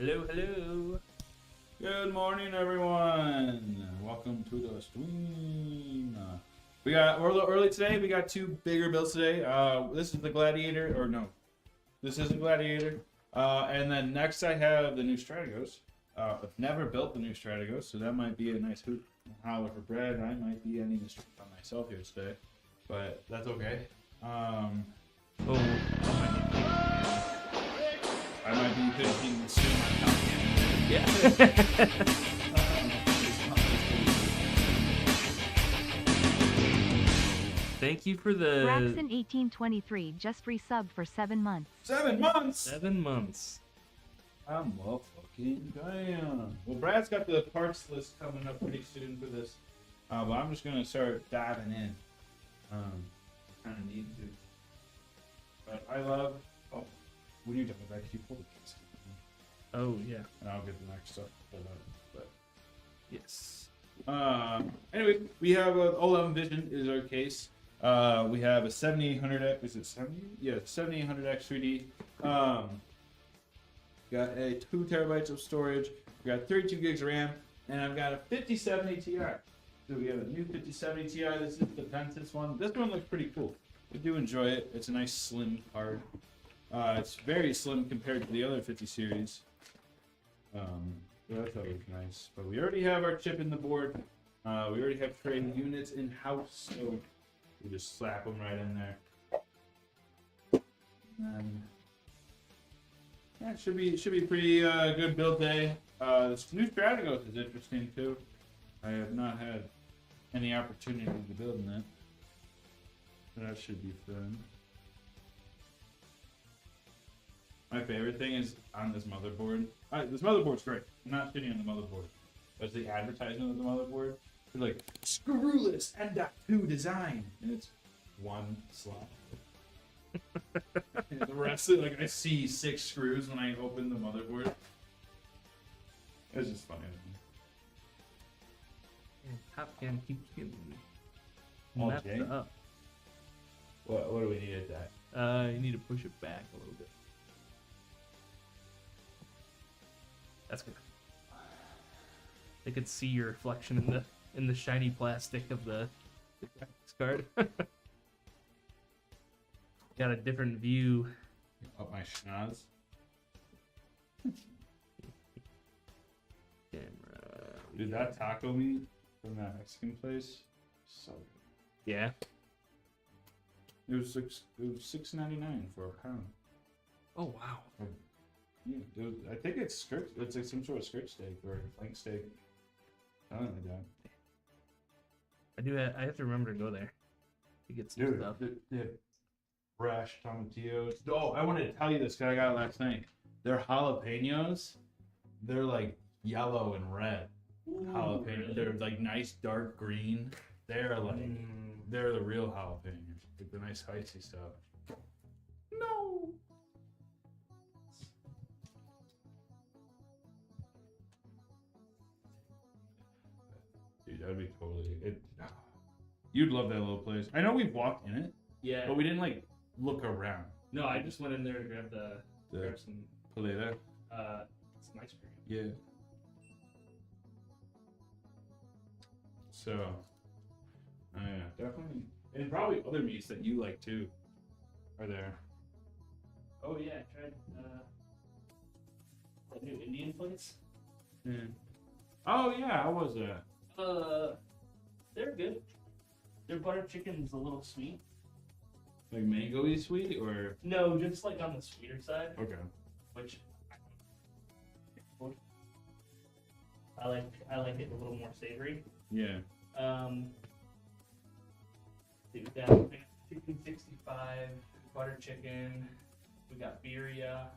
Hello, hello. Good morning, everyone. Welcome to the stream. We're a little early today. We got two bigger builds today. This is the Gladiator, or no, this is a Gladiator. And then next I have the new Strategos. I've never built the new Strategos, so that might be a nice hoot and holler for bread. I might be ending the stream by myself here today, but that's okay. I might be finishing soon. Yeah. Thank you for the Braxton1823 just resubbed for 7 months. 7 months. 7 months. I'm well fucking damn. Well, Brad's got the parts list coming up pretty soon for this, but I'm just gonna start diving in. Kind of need to. But I love. Oh, when you're done with that, keep holding this. Oh yeah. And I'll get the next stuff pulled out. But Yes. anyway, we have 11 Vision is our case. We have a 7800X. Is it 70? Yeah, 7800X 3D. Got a 2 terabytes of storage. We got 32 gigs of RAM, and I've got a 5070 Ti. So we have a new 5070 Ti. This is the Ventus one. This one looks pretty cool. I do enjoy it. It's a nice slim card. It's very slim compared to the other 50 series. So that's always nice. But we already have our chip in the board. We already have trading units in house, so we just slap them right in there. And yeah, it should be pretty good build day. This new Strategos is interesting too. I have not had any opportunity to build in it. So that should be fun. My favorite thing is on this motherboard. This motherboard's great. I'm not shitting on the motherboard. But the advertisement of the motherboard, they're like, screwless M.2 design. And it's one slot. And the rest of it, like, I see 6 screws when I open the motherboard. It's just funny. Top Can keeps getting All messed day? up. What do we need at that? You need to push it back a little bit. That's good. They could see your reflection in the shiny plastic of the graphics card. Got a different view. Up my schnoz. Camera. Dude, that taco meat from that Mexican place, so good. Yeah. It was $6.99 for a pound. Oh wow. Yeah, I think it's skirt. It's like some sort of skirt steak or flank steak. Something like that. I have to remember to go there to get some stuff. They have fresh tomatillos. Oh, I wanted to tell you this because I got it last night. Their jalapenos, they're like yellow and red. Jalapenos. Really? They're like nice dark green. They're like they're the real jalapenos. Like the nice spicy stuff. No. Dude, that'd be totally it. You'd love that little place. I know we've walked in it, Yeah. but we didn't like look around. No, I just went in there to grab grab some Paleta. some ice cream. Yeah. So, yeah, definitely, and probably other meats that you like too are there. Oh yeah, I tried that new Indian place. Yeah. Oh yeah, how was that? They're good. Their butter chicken's a little sweet. Like mango-y sweet or? No, just like on the sweeter side, Okay. which I like it a little more savory. Yeah. We got chicken 65, butter chicken. We got birria,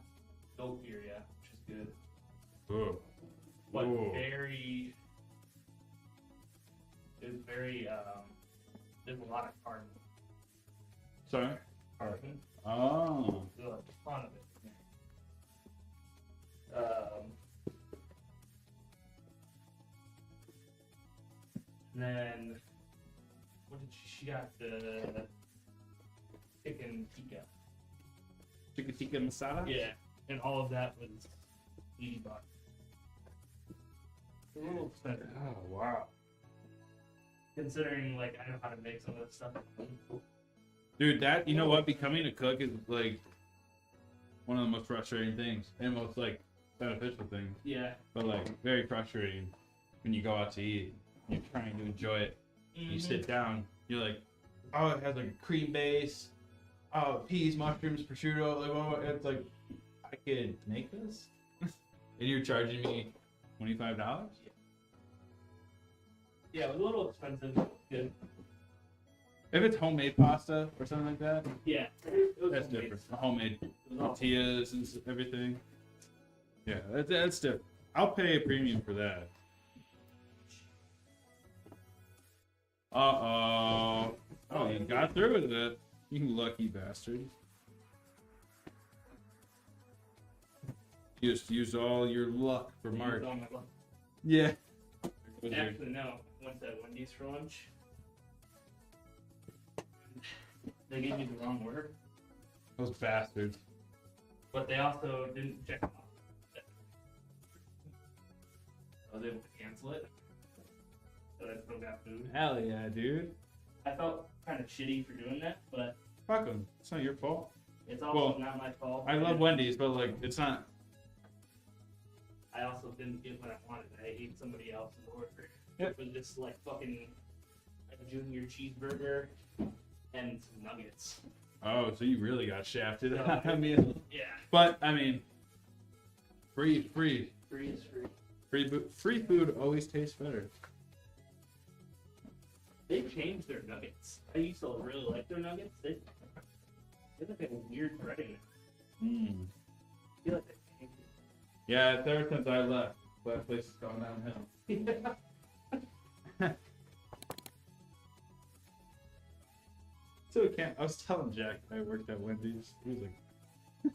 goat birria, which is good. Oh. But Ooh. it's very there's a lot of carne. Sorry. Carne. Oh. There's a ton of it. Then what did she got? The chicken tikka. Chicken tikka masala? Yeah, and all of that was $80. A little expensive. Oh wow. Considering, like, I know how to make some of this stuff. Dude, that, you know what? Becoming a cook is, like, one of the most frustrating things. And most, like, beneficial things. Yeah. But, like, very frustrating when you go out to eat. You're trying to enjoy it. You sit down, you're like, oh, it has, like, a cream base. Oh, peas, mushrooms, prosciutto. Like, oh, it's like, I could make this? And you're charging me $25? Yeah, it was a little expensive. Good. If it's homemade pasta or something like that, Yeah. It was that's homemade. different. Homemade It was all- tortillas and everything. Yeah, that's different. I'll pay a premium for that. Uh-oh. Oh, you got through with it. You lucky bastard. Just use all your luck for It was March. all my luck. Yeah. Actually, no. I went to Wendy's for lunch. They gave me the wrong order, Those bastards. but they also didn't check them off. I was able to cancel it, but I still got food. Hell yeah, dude. I felt kind of shitty for doing that, but Fuck them. It's not your fault. it's also Well, not my fault. I love Wendy's, but like, it's not. I also didn't get what I wanted. I ate somebody else's order. Yep. It was just like fucking a junior cheeseburger and some nuggets. Oh, so you really got shafted. No. I mean, Yeah. but I mean, free Free is free. free food always tastes better. They changed their nuggets. I used to really like their nuggets. They like a weird breading. Mm. I feel like they changed it. Yeah, it's ever since I left, that place has gone downhill. So I was telling Jack I worked at Wendy's. He was like,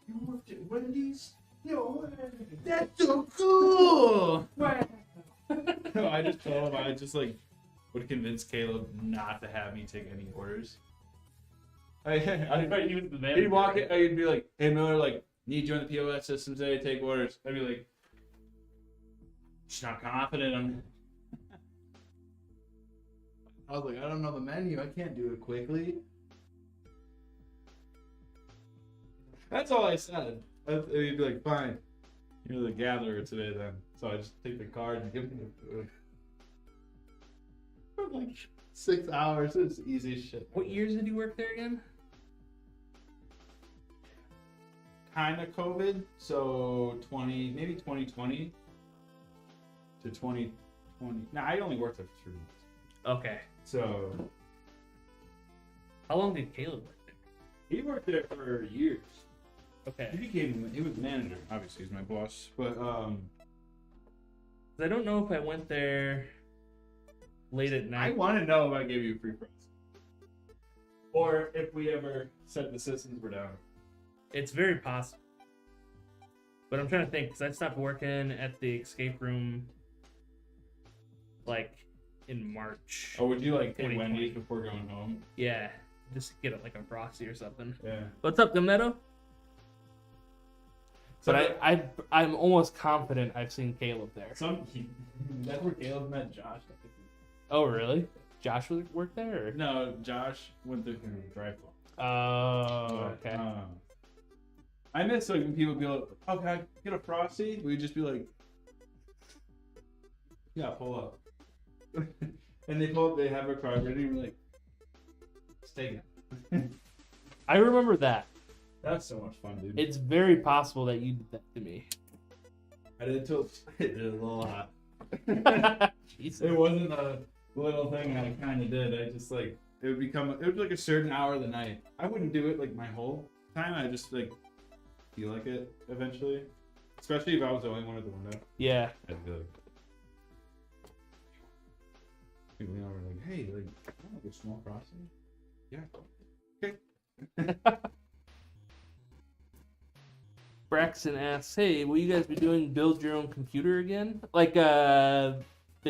"You worked at Wendy's? No way! That's so cool!" No, I just told him I just like would convince Caleb not to have me take any orders. I thought you was the manager. He'd walk in, I'd be like, "Hey Miller, like, need you on the POS system today, take orders." I'd be like, just not confident. I was like, I don't know the menu. I can't do it quickly. That's all I said. And he'd be like, fine. You're the gatherer today then. So I just take the card and give him the food. For like 6 hours. It's easy as shit. What years did you work there again? Kind of COVID. So maybe 2020 to 2020. Nah, I only worked there for 3 months. Okay. So How long did Caleb work there? he worked there for years. Okay. He was the manager. Obviously, he's my boss. But 'Cause I don't know if I went there late at I night. want to know if I gave you a free price, or if we ever said the systems were down. It's very possible. But I'm trying to think, because I stopped working at the escape room like in March. Oh, would you like hit 2020. Wendy's before going home? Yeah, just get it like a Frosty or something. Yeah. What's up, Gumnetto? So But I'm almost confident I've seen Caleb there. That's where Caleb met Josh. I think. Oh, really? Josh worked there? Or? No, Josh went through drive-thru. Oh, But, okay. I miss like when people be like, "Oh, can I get a Frosty?" We'd just be like, "Yeah, pull up." And they pull up, they have their card ready, and we're like, "Let's take it." I remember that. That's so much fun, dude. It's very possible that you did that to me. I did till it did a little hot. Jesus. It wasn't a little thing I kind of did. I just like it would be like a certain hour of the night. I wouldn't do it like my whole time. I just like feel like it eventually, especially if I was the only one at the window. Yeah. I'd be like, people were like, "Hey, like, I want like a small Frosty." Yeah. Okay. Braxton asks, "Hey, will you guys be doing build your own computer again? Like the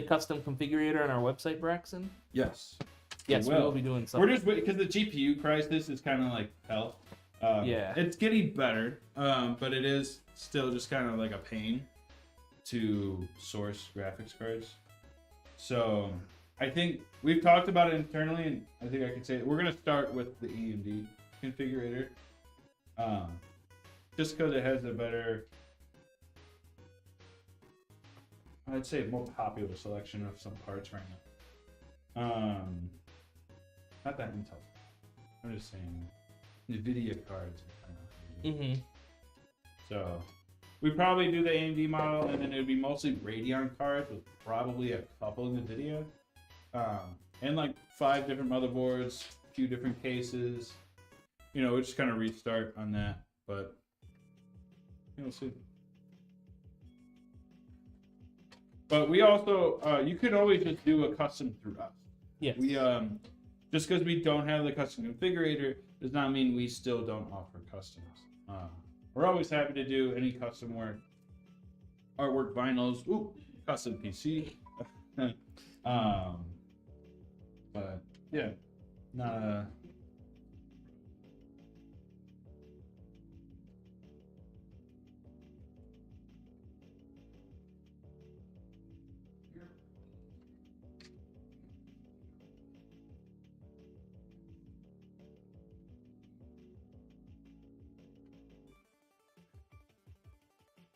custom configurator on our website, Braxton?" Yes. Yes, we will. will be doing We're something. just waiting because the GPU crisis is kind of like hell. Yeah. It's getting better, but it is still just kind of like a pain to source graphics cards. So I think we've talked about it internally, and I think I can say we're going to start with the AMD configurator, just because it has a better, I'd say, more popular selection of some parts right now. Not that Intel. I'm just saying NVIDIA cards. Mm-hmm. So we probably do the AMD model, and then it would be mostly Radeon cards with probably a couple NVIDIA, and like 5 different motherboards, a few different cases. You know, we'll just kind of restart on that, but we'll see. But we also, you could always just do a custom through us. Yes. We just because we don't have the custom configurator does not mean we still don't offer customs. We're always happy to do any custom work, artwork, vinyls, custom PC. But yeah, not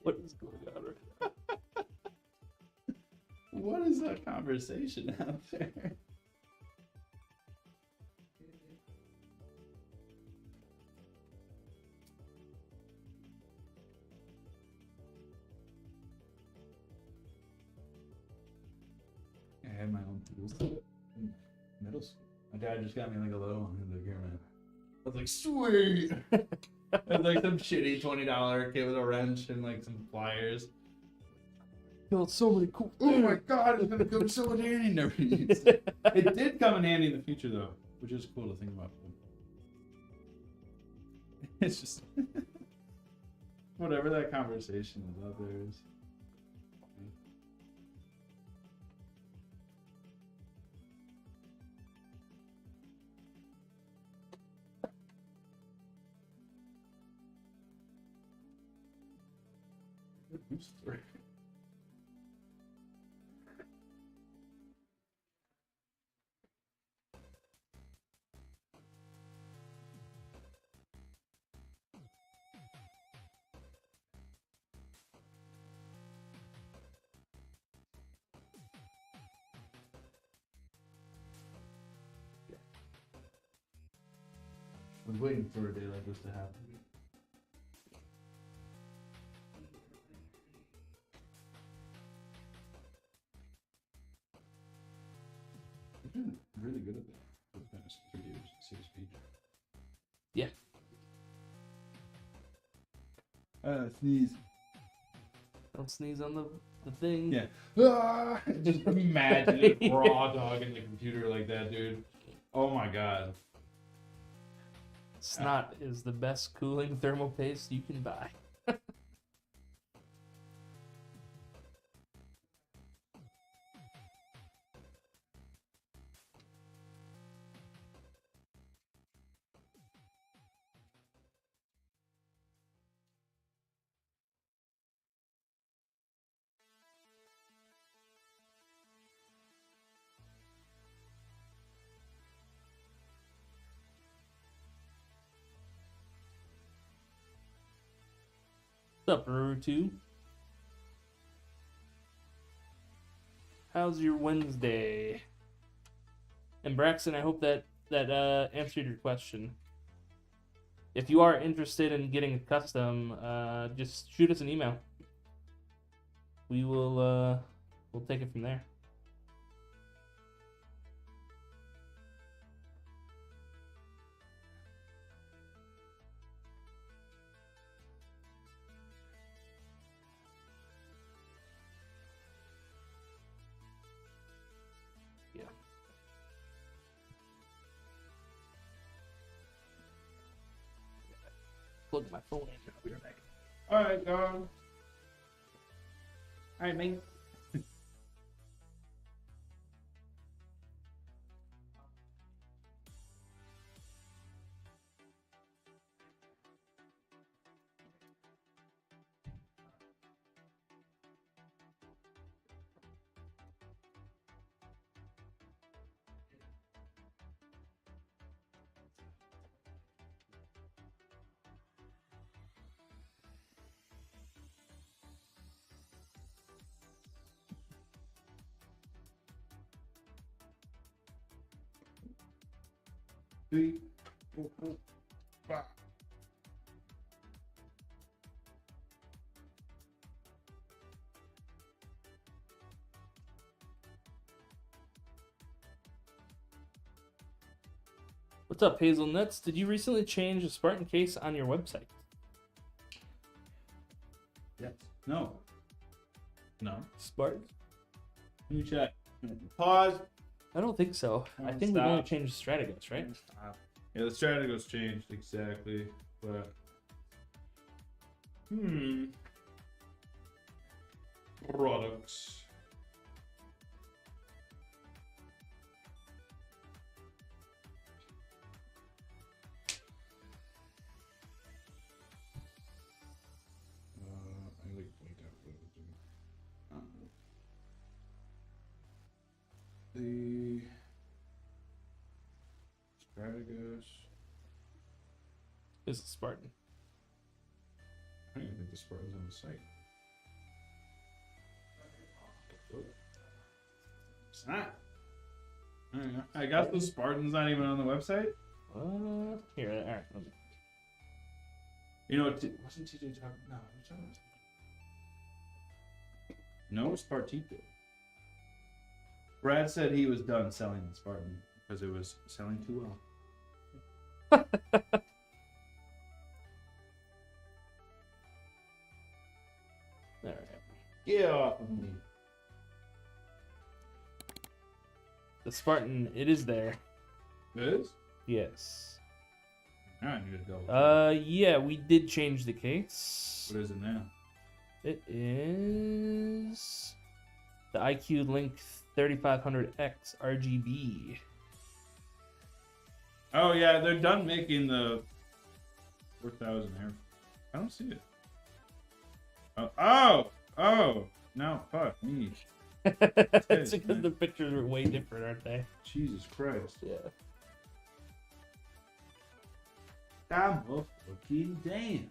What is going on right now? What is that conversation out there? I had my own tools in middle school. My dad just got me like a little one. He was like, "Here, man." I was like, "Sweet." It was like some shitty $20 kit with a wrench and like some pliers. Killed so many cool Oh my god, it's gonna come so handy. Never used it. It did come in handy in the future though, which is cool to think about. It's just whatever that conversation is out there is. Oops, sorry. I was waiting for a day like this to happen. You're doing really good at that. Those kind of 3 years, 6 feet. Yeah. Sneeze. Don't sneeze on the thing. Yeah. Just imagine a raw dog in the computer like that, dude. Oh my god. Snot is the best cooling thermal paste you can buy. What's up, Ruru2? How's your Wednesday? And Braxton, I hope that answered your question. If you are interested in getting a custom, just shoot us an email. We will we'll take it from there. Yeah. Plug my phone in. I'll be right back. Alright, dog. Alright, mate. 3, 4, 5. What's up, Hazelnuts? Did you recently change the Spartan case on your website? Yes. No. No. Spartan? Let me check. Pause. I don't think so. I think we've only changed the Strategos, right? Stop. Yeah, the Strategos changed exactly, but products. I wait out for the Strategos. This is Spartan. I don't even think the Spartan's on the site. It's not. I guess the Spartan's not even on the website. Here, all right. Let me... You know, wasn't TJ talking? No, no Spartito. Brad said he was done selling the Spartan because it was selling too well. All right. Get off of me. The Spartan, it is there. It is? Yes. I need to go. Yeah, we did change the case. What is it now? It is the IQ Link 3500X RGB. Oh yeah, they're done making the 4000 here. I don't see it. Oh! No, fuck me. It's because the pictures are way different, aren't they? Jesus Christ. Yeah. I'm fucking damn.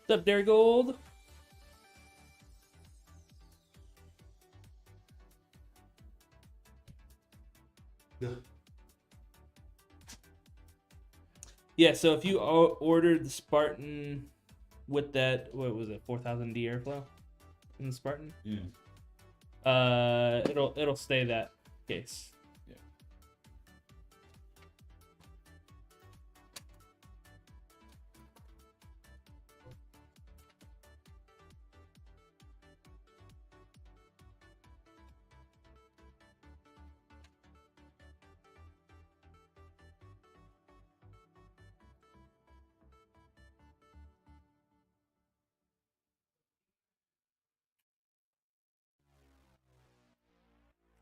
What's up, Dairy Gold? Yeah, so if you ordered the Spartan with that, what was it, 4000 D airflow in the Spartan? Yeah. It'll stay that case. Yeah.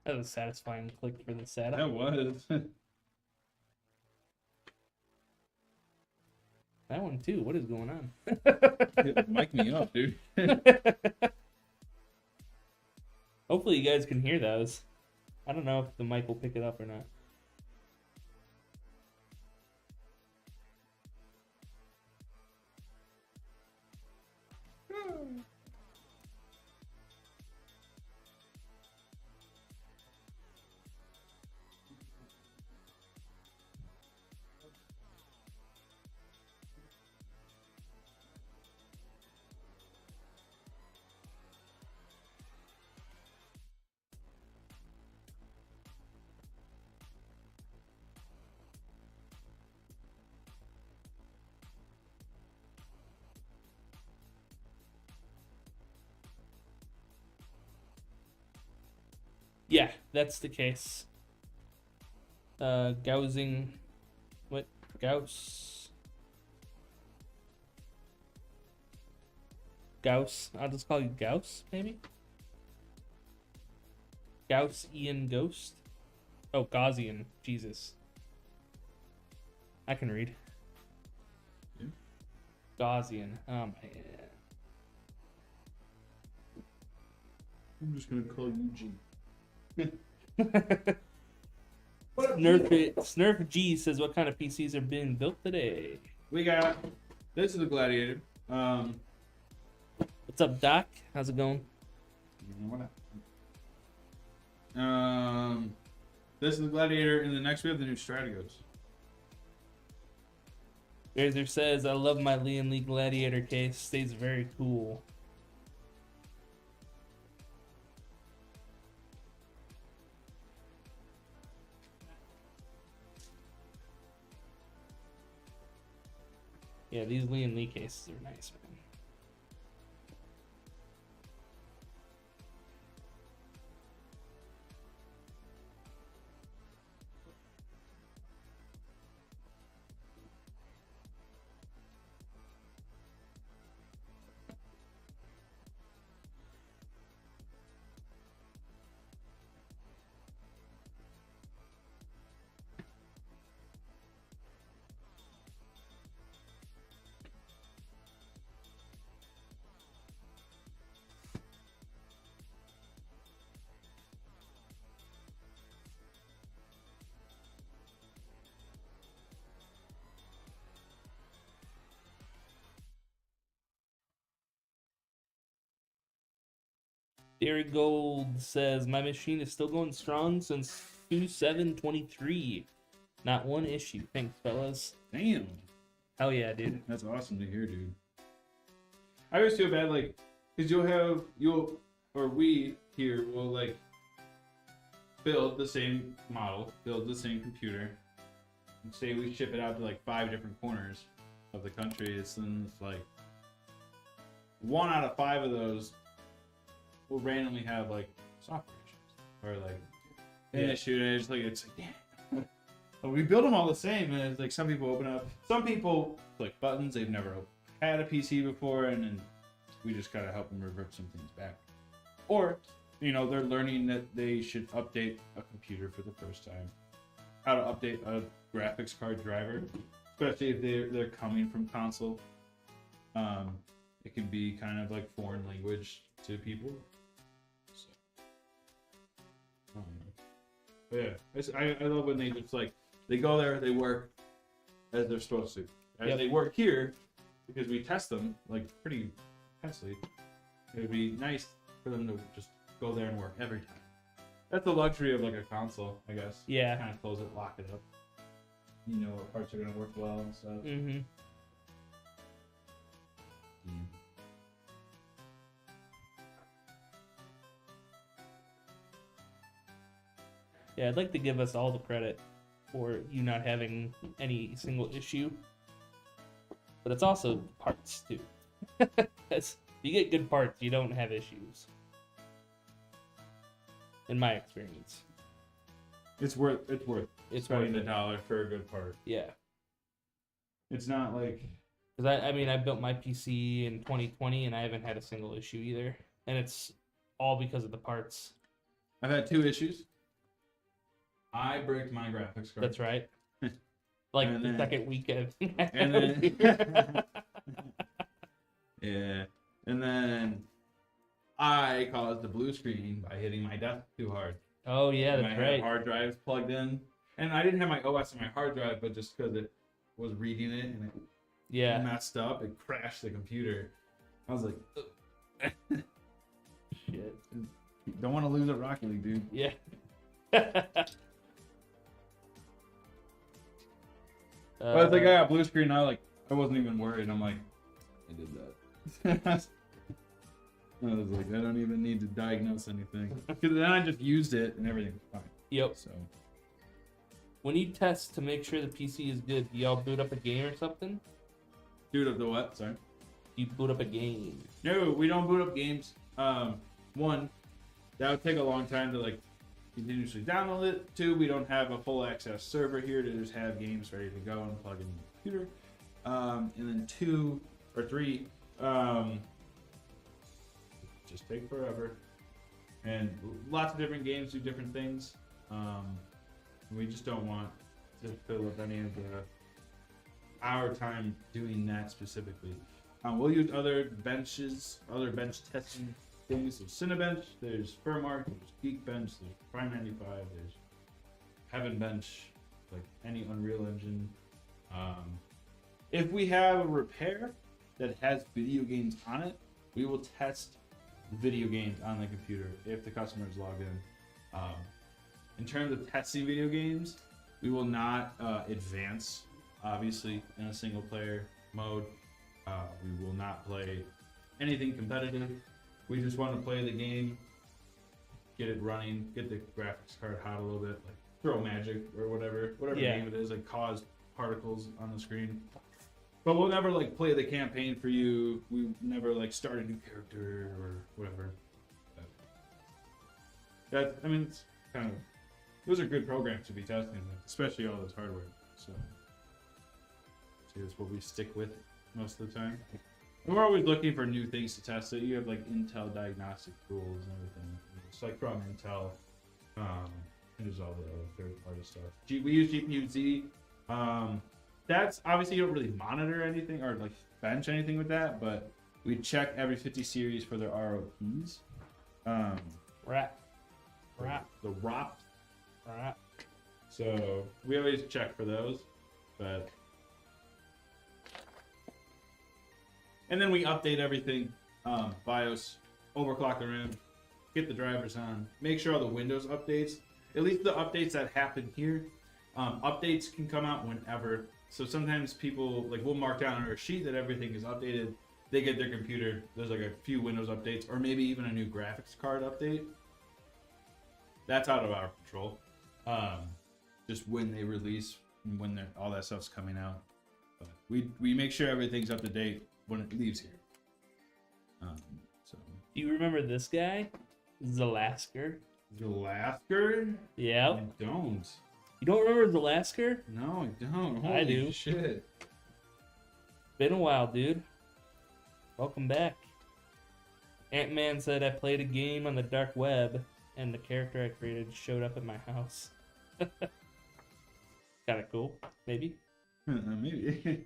That was a satisfying click for the setup. That was. That one too. What is going on? Mic me up, dude. Hopefully you guys can hear those. I don't know if the mic will pick it up or not. Yeah, that's the case. Gaussing. What? Gauss. Gauss. I'll just call you Gauss, maybe? Gaussian Ghost? Oh, Gaussian. Jesus. I can read. Yeah. Gaussian. Oh, man. I'm just gonna call you G. Snurf G says, what kind of PCs are being built today? We got, this is the Gladiator. What's What's up, Doc? How's it going? You know what? This is the Gladiator, and the next we have the new Strategos. Razor says, I love my Lian Lee Gladiator case. Stays very cool. Yeah, these Lian Lee cases are nice, man. Derek Gold says, my machine is still going strong since 2/7/23. Not one issue. Thanks, fellas. Damn. Hell yeah, dude. That's awesome to hear, dude. I always feel bad, like, because we here will, like, build the same model, build the same computer, and say we ship it out to, like, 5 different corners of the country. It's like, 1 out of 5 of those will randomly have, like, software issues. Or, like, an issue, and it's like, damn. But we build them all the same, and it's like some people open up. Some people click buttons, they've never had a PC before, and then we just gotta help them revert some things back. Or, they're learning that they should update a computer for the first time. How to update a graphics card driver, especially if they're coming from console. It can be kind of like foreign language to people. So, but yeah, I love when they just like, they go there, they work as they're supposed to. As they work here, because we test them like pretty intensely, it would be nice for them to just go there and work every time. That's the luxury of like a console, I guess. Yeah. Kind of close it, lock it up. What parts are gonna work well and stuff. Mm-hmm. Yeah, I'd like to give us all the credit for you not having any single issue. But it's also parts, too. If you get good parts, you don't have issues. In my experience. It's worth spending $1 for a good part. Yeah. It's not like... Because I built my PC in 2020 and I haven't had a single issue either. And it's all because of the parts. I've had 2 issues. I bricked my graphics card. That's right. Like and the then, second weekend. And then, yeah. And then I caused the blue screen by hitting my desk too hard. Oh yeah, and that's I right. had hard drives plugged in, and I didn't have my OS on my hard drive, but just because it was reading it and it messed up, it crashed the computer. I was like, shit. Don't want to lose at Rocket League, dude. Yeah. But I think I got blue screen. I wasn't even worried. I'm like, I did that. I was like, I don't even need to diagnose anything. Because then I just used it and everything was fine. Yep. So when you test to make sure the PC is good, do y'all boot up a game or something? Boot up the what? Sorry. You boot up a game. No, we don't boot up games. One, that would take a long time to like continuously download it. 2, we don't have a full access server here to just have games ready to go and plug in the computer. And then 2 or 3, just take forever. And lots of different games do different things. We just don't want to fill up any of our time doing that specifically. We'll use other bench testing things. There's Cinebench, there's Furmark, there's Geekbench, there's Prime 95, there's Heaven Bench, like any Unreal Engine. If we have a repair that has video games on it, We will test video games on the computer if the customer is logged in. In terms of testing video games, we will not advance, obviously, in a single player mode. We will not play anything competitive. We just want to play the game, get it running, get the graphics card hot a little bit, like throw magic or whatever Yeah. game it is, like cause particles on the screen. But we'll never like play the campaign for you. We never like start a new character or whatever. That, I mean, it's kind of, those are good programs to be testing with, especially all this hardware. So that's what we stick with most of the time. And we're always looking for new things to test. So you have like Intel diagnostic tools and everything. It's like from Intel. And there's all the other third-party stuff. We use GPU-Z. That's obviously you don't really monitor anything or like bench anything with that, but we check every 50 series for their ROPs. Rat. The ROP. Rat. So we always check for those, but and then we update everything. BIOS, overclock the RAM, get the drivers on, make sure all the Windows updates, at least the updates that happen here. Updates can come out whenever. So sometimes people, like, we'll mark down on our sheet that everything is updated. They get their computer, there's like a few Windows updates, or maybe even a new graphics card update. That's out of our control. Just when they release, when all that stuff's coming out. But we make sure everything's up to date when it leaves here. So Do you remember this guy? Zalasker. Zalasker? Yeah. I don't. You don't remember Zalasker? No, I don't. I Holy do. Shit. Been a while, dude. Welcome back. Ant-Man said I played a game on the dark web, and the character I created showed up at my house. Kind of cool, maybe. Maybe.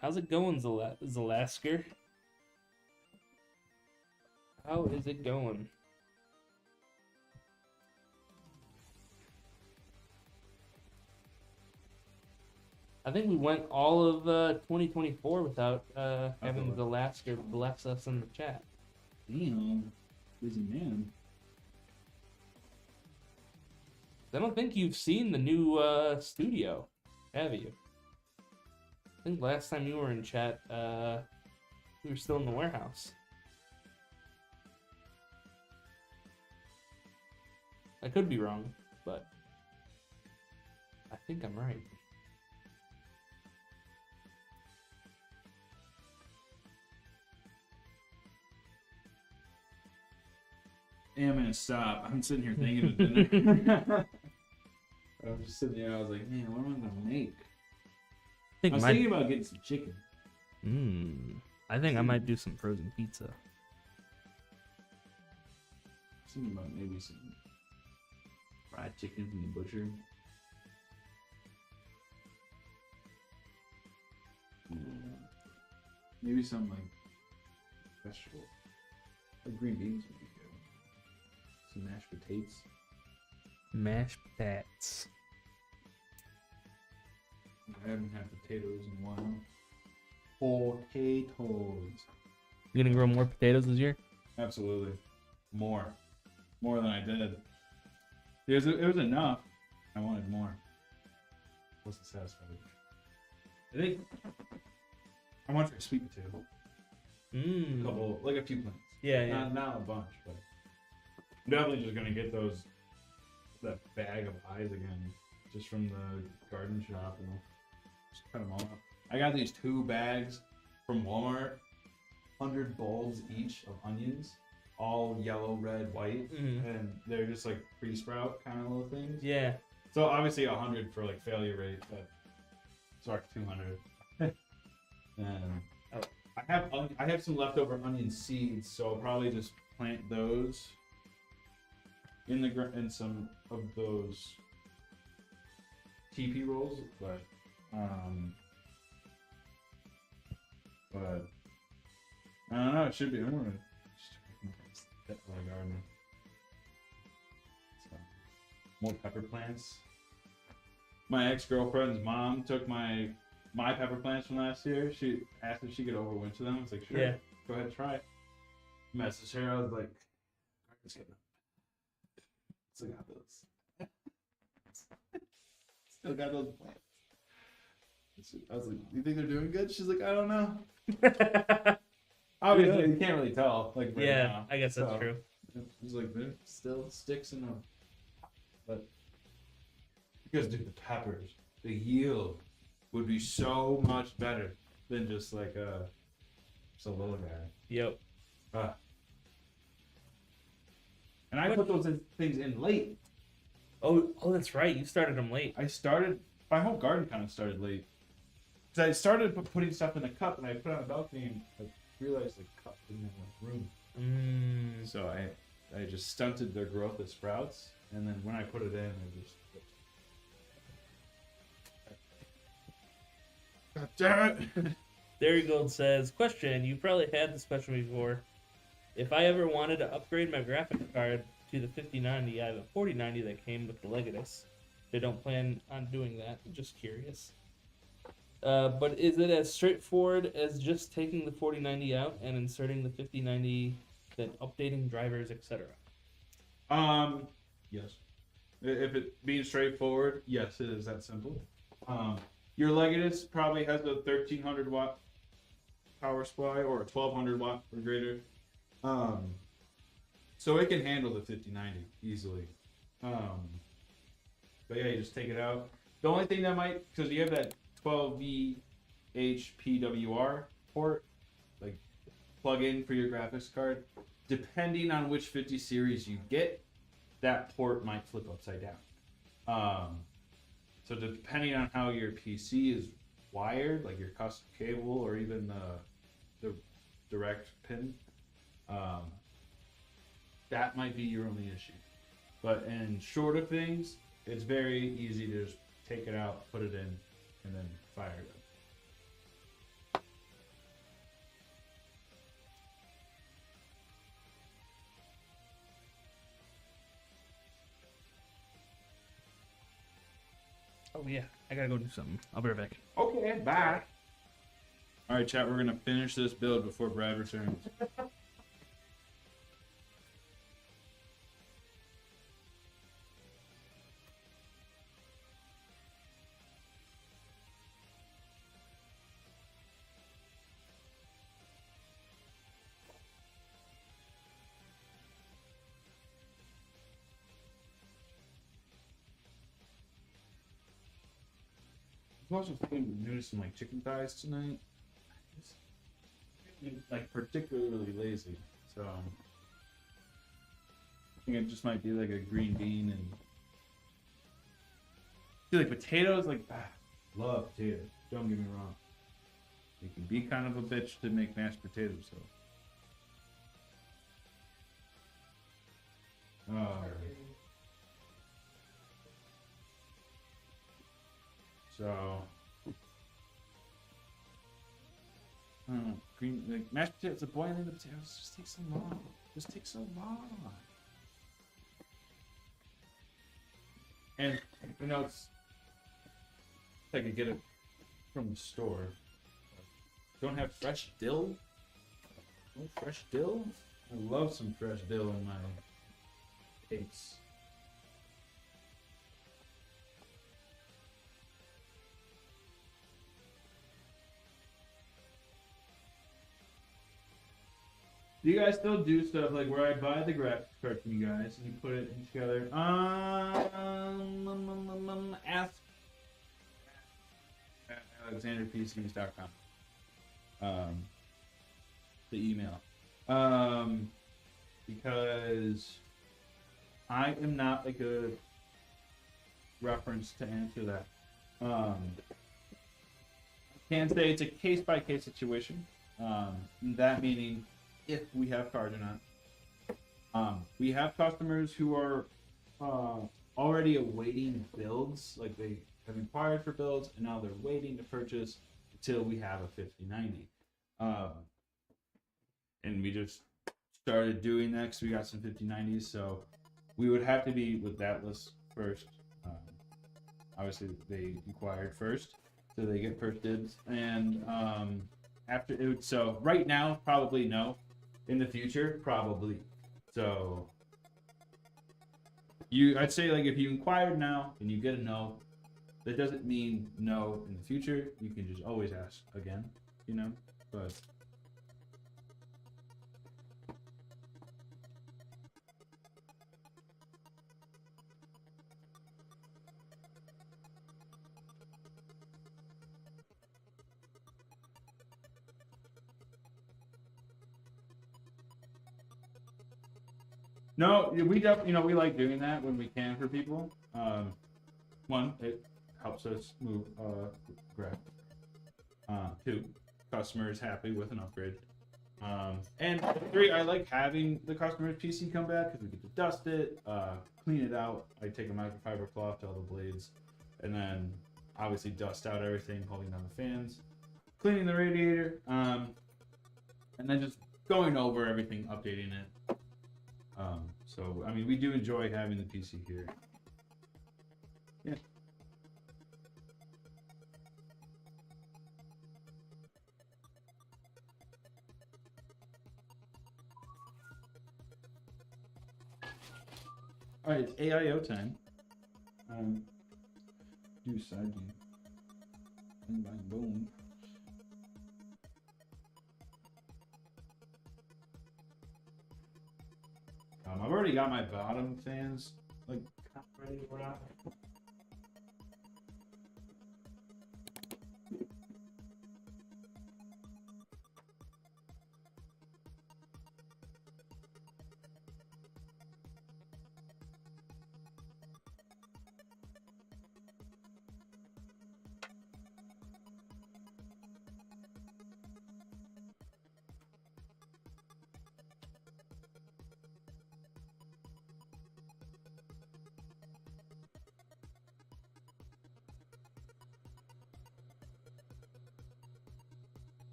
How's it going, Zalasker? How is it going? I think we went all of 2024 without having Zalasker bless us in the chat. Damn. Busy man. I don't think you've seen the new studio, have you? I think last time you were in chat, we were still in the warehouse. I could be wrong, but I think I'm right. Hey, I'm gonna stop. I'm sitting here thinking of dinner. I was just sitting there. I was like, man, what am I gonna make? I was thinking about getting some chicken. I think I might do some frozen pizza. Thinking about maybe some fried chicken from the butcher. Maybe some like vegetable, like green beans would be good. Some mashed potatoes. Mashed potatoes. I haven't had potatoes in a while. Potatoes. You gonna grow more potatoes this year? Absolutely. More than I did. It was enough. I wanted more. Wasn't satisfied. I think I want a sweet potato. A couple, like a few plants. Yeah. Not a bunch, but I'm definitely just gonna get that bag of eyes again, just from the garden shop, and just cut them all up. I got these 2 bags from Walmart, 100 bulbs each of onions, all yellow, red, white, and they're just like pre-sprout kind of little things. Yeah. So obviously 100 for like failure rate, but sorry, 200. And I have some leftover onion seeds, so I'll probably just plant those in some of those TP rolls, but I don't know. It should be. I'm gonna just my garden. So, more pepper plants. My ex-girlfriend's mom took my my pepper plants from last year. She asked if she could overwinter them. I was like, sure, Yeah. go ahead, try. Messaged her. I was like, still got those. Still got those plants. I was like, you think they're doing good? She's like, I don't know. Obviously, you can't really tell. Like right Yeah, now. I guess that's So, true. It's like there's still sticks in them, but because dude, the peppers, the yield would be so much better than just like just a little guy. Yep. And I put those things in late. Oh, that's right. You started them late. My whole garden kind of started late. Because I started putting stuff in a cup and I put it on a balcony and I realized the cup didn't have enough room. So I just stunted their growth of sprouts, and then when I put it in, I just. God damn it! Dairy Gold says, question, you probably had this question before. If I ever wanted to upgrade my graphics card to the 5090, I have a 4090 that came with the Legatus. They don't plan on doing that. Just curious. But is it as straightforward as just taking the 4090 out and inserting the 5090, then updating drivers, etc.? Yes. If it being straightforward, yes, it is that simple. Your Legatus probably has a 1300 watt power supply or a 1200 watt or greater. So it can handle the 5090 easily. But yeah, you just take it out. The only thing that might, because you have that 12V HPWR port, like plug in for your graphics card. Depending on which 50 series you get, that port might flip upside down. So depending on how your PC is wired, like your custom cable or even the direct pin, that might be your only issue. But in short of things, it's very easy to just take it out, put it in, and then fire it up. Oh, yeah. I gotta go do something. I'll be right back. Okay, bye. All right, chat, we're going to finish this build before Brad returns. I was also doing some like chicken thighs tonight. Like particularly lazy, so I think it just might be like a green bean and I feel like potatoes. Like love potatoes. Don't get me wrong. It can be kind of a bitch to make mashed potatoes, so. So, I don't know, green, like mashed potatoes, boiling the potatoes just takes so long. Just takes so long. And, you know, it's, I could get it from the store. Don't have fresh dill? No fresh dill? I love some fresh dill in my cakes. Do you guys still do stuff like where I buy the graphics card from you guys and you put it in together? Ask at AlexanderPCs.com. The email. Because I am not a good reference to answer that. I can say it's a case by case situation. That meaning if we have cards or not. We have customers who are already awaiting builds, like they have inquired for builds and now they're waiting to purchase until we have a 5090. And we just started doing that because we got some 5090s, so we would have to be with that list first. Obviously, they inquired first. so they get first dibs. And after it, so right now, probably no. In the future, probably. So I'd say like if you inquired now and you get a no, that doesn't mean no in the future. You can just always ask again, you know. But no, we definitely, we like doing that when we can for people. One, it helps us move grab. Two, customers happy with an upgrade. And three, I like having the customer's PC come back because we get to dust it, clean it out. I take a microfiber cloth to all the blades, and then obviously dust out everything, holding down the fans, cleaning the radiator, and then just going over everything, updating it. So, I mean, we do enjoy having the PC here. Yeah. All right, it's AIO time. Do side game. Bang, bang, boom. I've already got my bottom fans like ready or not.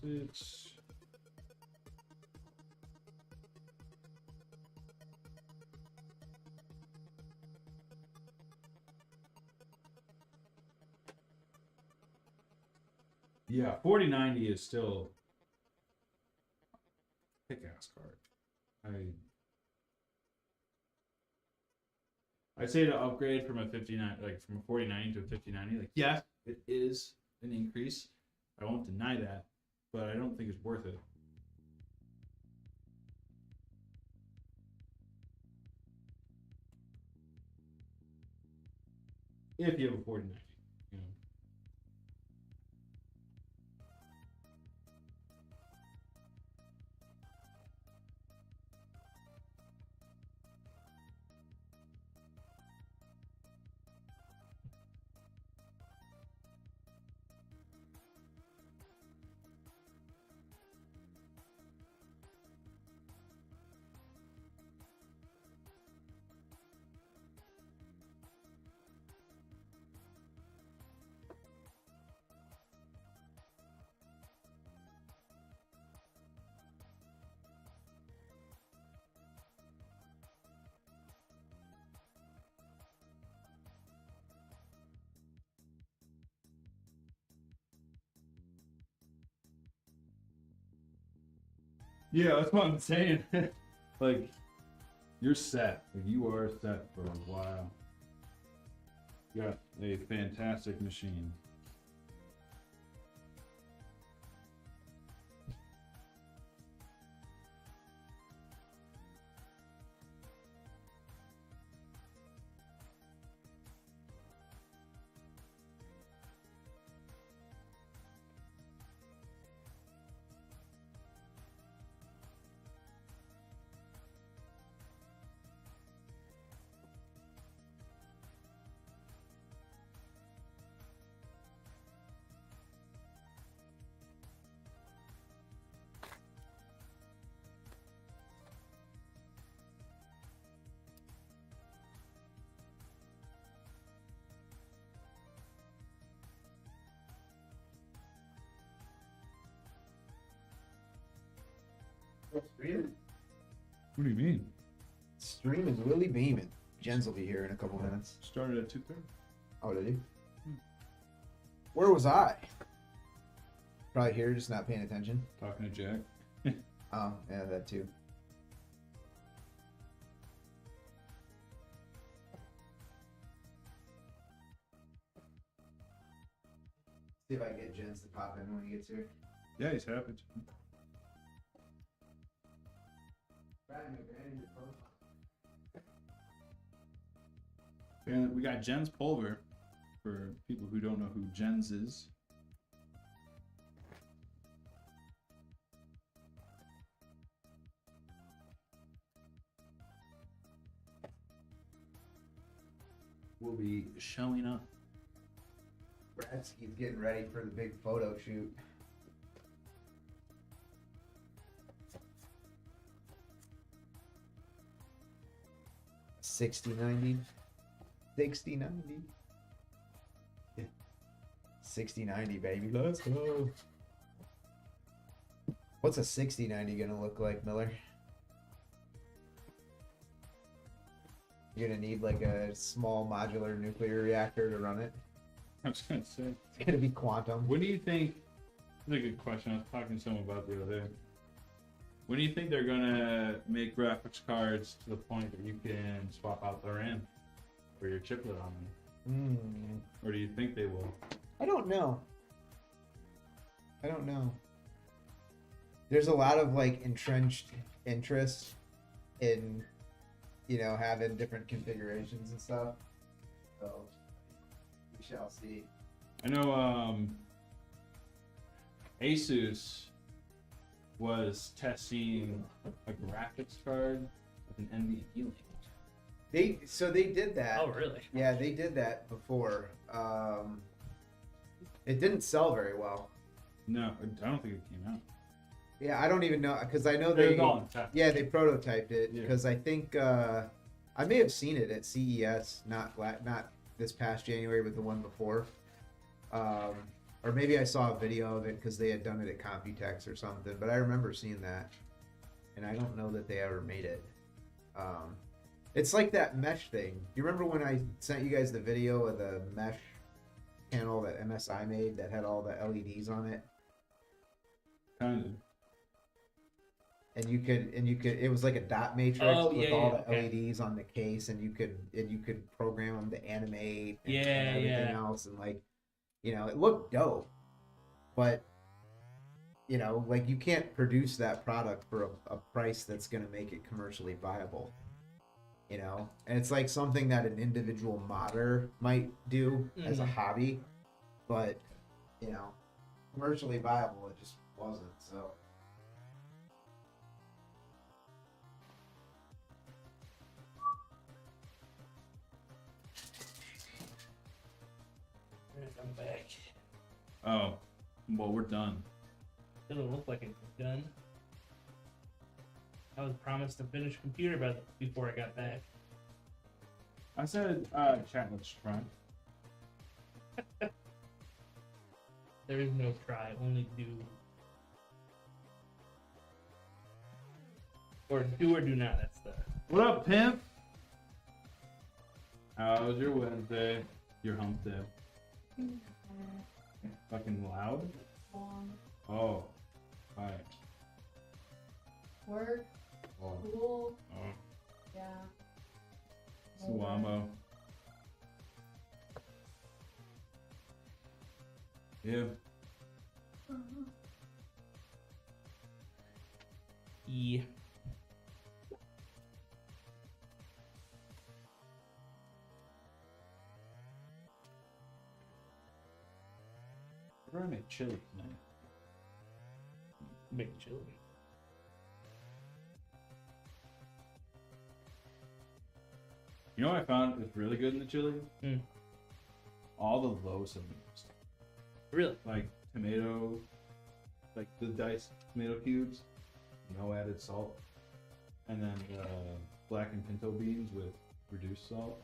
It's yeah, 4090 is still a kick-ass card. I say to upgrade from a 59, like from a 4090 to a 5090. Like, yes, it is an increase. I won't deny that, but I don't think it's worth it. If you have a 4090, you know. Yeah, that's what I'm saying. Like, you're set. Like, you are set for a while. You got a fantastic machine. Streaming. What do you mean? Stream is really beaming. Jens will be here in a couple minutes. Started at 2:30. Oh, did he? Where was I? Probably here, just not paying attention. Talking to Jack. Oh, yeah, that too. See if I can get Jens to pop in when he gets here. Yeah, he's happy to. And we got Jens Pulver for people who don't know who Jens is. Will be showing up. Bradsky's getting ready for the big photo shoot. $60.90. $60.90. $60.90, baby. Let's go. What's a $60.90 gonna look like, Miller? You're gonna need like a small modular nuclear reactor to run it. I was gonna say. It's gonna be quantum. What do you think? That's a good question. I was talking to someone about the other day. When do you think they're gonna make graphics cards to the point that you can swap out the RAM for your chiplet on them? Or do you think they will? I don't know. There's a lot of like entrenched interest in, you know, having different configurations and stuff. So we shall see. I know Asus was testing a graphics card with an NVMe link. They did that. Oh, really? Yeah, they did that before. It didn't sell very well. No, I don't think it came out. Yeah, I don't even know because I know It they. was all in test. Yeah, they prototyped it Yeah. because I think I may have seen it at CES, not this past January, but the one before. Or maybe I saw a video of it because they had done it at Computex or something. But I remember seeing that, and I don't know that they ever made it. It's like that mesh thing. You remember when I sent you guys the video of the mesh panel that MSI made that had all the LEDs on it? Kind of. And you could it was like a dot matrix Oh, with yeah, all yeah, the okay. LEDs on the case, and you could program them to animate and, Yeah, and everything yeah. else, and like, you know, it looked dope, but you know, like you can't produce that product for a price that's gonna make it commercially viable, you know, and it's like something that an individual modder might do as a hobby, but you know, commercially viable it just wasn't. So I'm back. Oh, well, we're done. Doesn't look like it's done. I was promised a finished computer before I got back. I said, chat, let's try. There is no try, only do. Or do or do not, that's the... What up, pimp? How was your Wednesday? Your hump day? Fucking loud? Long Oh. Hi. work, Oh. school, Oh. yeah. Suamo. Yeah. Yeah. We're gonna make chili tonight. Make chili. You know what I found is really good in the chili? Hmm. All the low cinnamons. Really? Like tomato, like the diced tomato cubes, no added salt. And then black and pinto beans with reduced salt.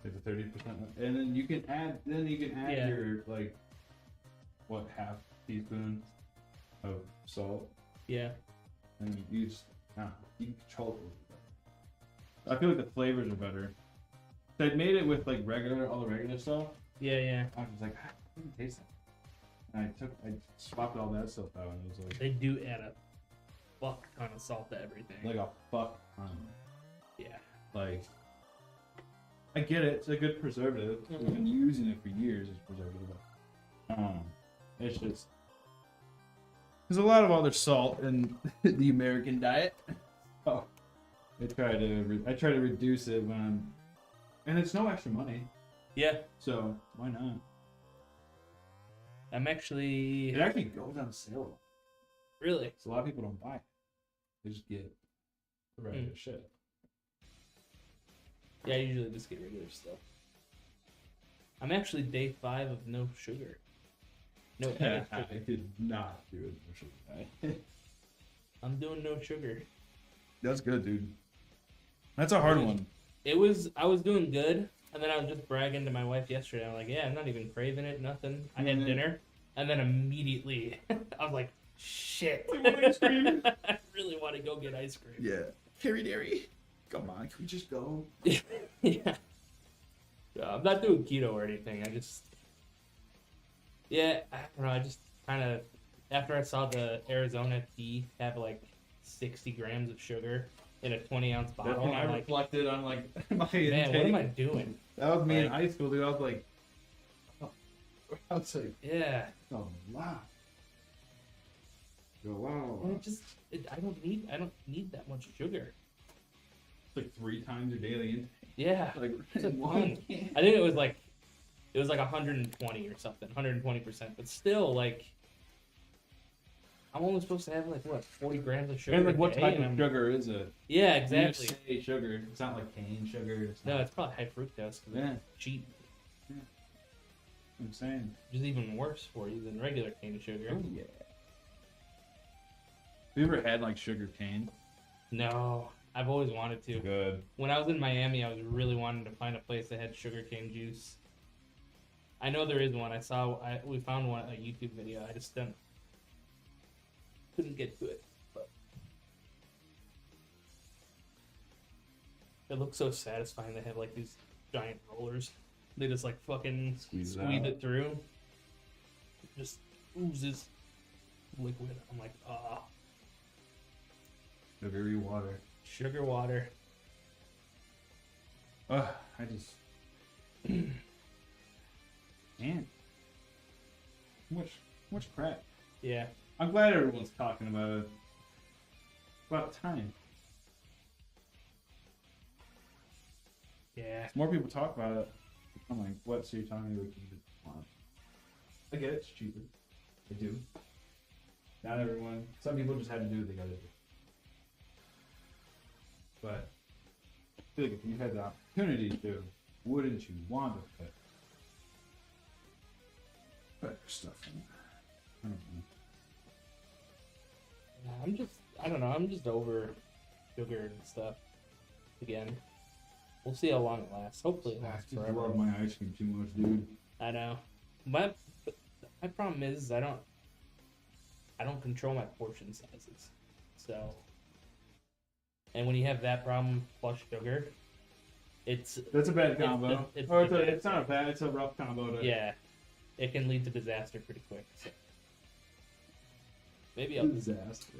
Like the 30%. And then you can add Yeah. your like what, half teaspoon of salt. Yeah. And you just you can control it a little bit better. I feel like the flavors are better. So I made it with like all the regular stuff, Yeah. I was like, I didn't taste that. And I swapped all that stuff out, and it was like They do add a fuck ton of salt to everything. a fuck ton. Yeah. Like, I get it. It's a good preservative. We've been using it for years as preservative. It's just there's a lot of other salt in the American diet. Oh, I try to reduce it when I'm, and it's no extra money. Yeah. So why not? I'm actually It actually goes on sale. really. So a lot of people don't buy it. They just get the regular shit. Yeah, I usually just get regular stuff. I'm actually day 5 of no sugar. No added I sugar. did not do it for sure. I'm doing no sugar. That's good, dude. That's a hard one. I was doing good, and then I was just bragging to my wife yesterday. I'm like, yeah, I'm not even craving it, nothing. I had dinner, and then immediately I was like, shit. I want ice cream. I really want to go get ice cream. Yeah. Harry Dairy. Come on, can we just go? Yeah. I'm not doing keto or anything. I just, I don't know. I just kind of, after I saw the Arizona tea have like 60 grams of sugar in a 20-ounce bottle, That's when I I'm like, reflected on like my man, what intake. am I doing? That was me in Like- high school, dude. I was like, I was like, Yeah. oh wow. Go wow. And I don't need that much sugar. It's like 3 times your daily intake. Yeah. Like It's a in one ton. can. I think it was like 120 or something, 120%, but still like I'm only supposed to have like what 40 grams of sugar. And like a what day, type and of I'm- sugar is it? Yeah, When you exactly. say sugar. It's not like cane sugar. It's No, not, it's probably high fructose because Yeah. it's cheap. I'm saying. Which is even worse for you than regular cane sugar. Oh yeah. Have you ever had like sugar cane? No, I've always wanted to. Good. When I was in Miami, I was really wanting to find a place that had sugarcane juice. I know there is one. We found one, a YouTube video. I just couldn't get to it. But it looks so satisfying. They have like these giant rollers. They just like fucking Squeeze it squeeze out. it through. It just oozes liquid. I'm like, Sugary water. sugar water. Ugh, I just. Man. Much crap. Yeah. I'm glad everyone's talking about it. It's about time. Yeah. More people talk about it. I'm like, what? So you're telling me we can just want? I get it, it's cheaper. I do. Not everyone. Some people just had to do what they gotta do. But I feel like if you had the opportunity to, wouldn't you want to put better stuff in? I don't know. I don't know. I'm just over sugar and stuff. Again, we'll see how long it lasts. Hopefully, it I lasts just forever. love my ice cream too much, dude. I know. My problem is I don't control my portion sizes. So, and when you have that problem plus sugar, it's That's a bad combo. it's It's not a bad. It's a rough combo. yeah, it can lead to disaster pretty quick. So. Maybe I'll Disaster.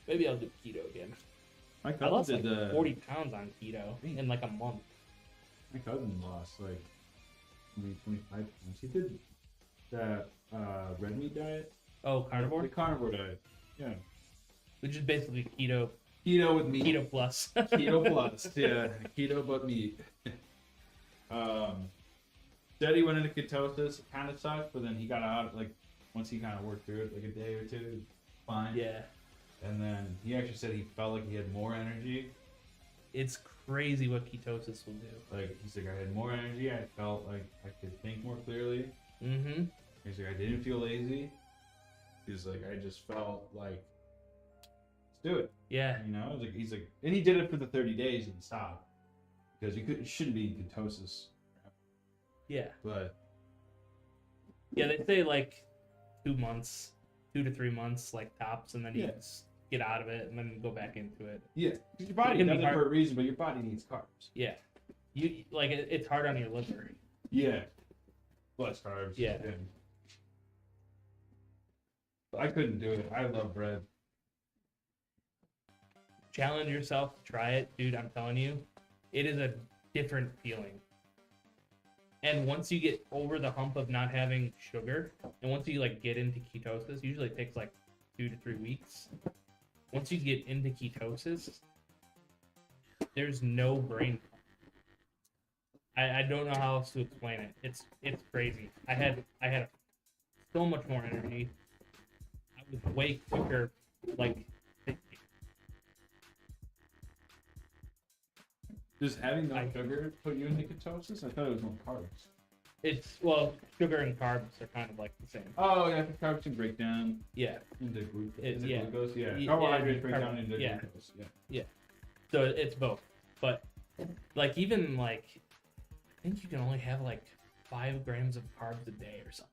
maybe I'll do keto again. My I cousin lost did like 40 pounds on keto in like a month. My cousin lost like maybe 25 pounds. He did that red meat diet. Oh, carnivore, The carnivore diet. Yeah. which is basically keto Keto with meat. keto plus. Keto plus. Yeah. Keto but meat. Said he went into ketosis. It kind of sucked, but then he got out. Like once he kind of worked through it, like a day or two, fine. Yeah, And then he actually said he felt like he had more energy. it's crazy what ketosis will do. Like he's like, I had more energy. I felt like I could think more clearly. Mm-hmm. He's like, I didn't feel lazy. He's like, I just felt like, let's do it. Yeah, You know, like he's like, and he did it for the 30 days and he stopped because you shouldn't be in ketosis. yeah, But yeah. They say like 2 months, 2 to 3 months, like tops, and then you Yeah. just get out of it and then go back into it. yeah, 'cause your body It can be does it hard. for a reason, but your body needs carbs. Yeah, you like it's hard on your liver. Yeah. Less carbs. Yeah. I couldn't do it. I love bread. Challenge yourself, try it, dude. I'm telling you, it is a different feeling. And once you get over the hump of not having sugar, and once you like get into ketosis, usually it takes like 2 to 3 weeks. Once you get into ketosis, there's no brain. I don't know how else to explain it. It's crazy. I had so much more energy. I was way quicker, like. Does having no sugar put you into ketosis? I thought it was more carbs. It's well, sugar and carbs are kind of like the same. Oh yeah, the carbs can break down Yeah. into glucose. Yeah. Glucose? Yeah. Yeah, Carbohydrates break carbo- down into yeah. glucose. Yeah. So it's both. But like even like I think you can only have like 5 grams of carbs a day or something.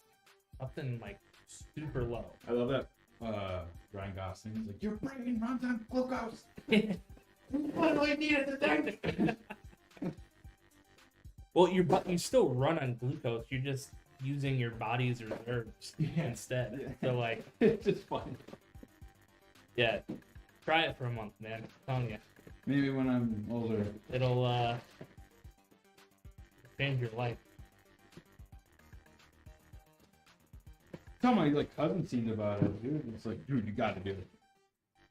Something like super low. I love that. Ryan Gosling is like, your brain runs on glucose. What do I need at the doctor? Well, you still run on glucose. You're just using your body's reserves instead. Yeah. So like, It's just fun. yeah, try it for a month, man. I'm telling you, Maybe when I'm older. it'll change your life. Tell my like cousin seen about it, dude. It's like, dude, you gotta do it.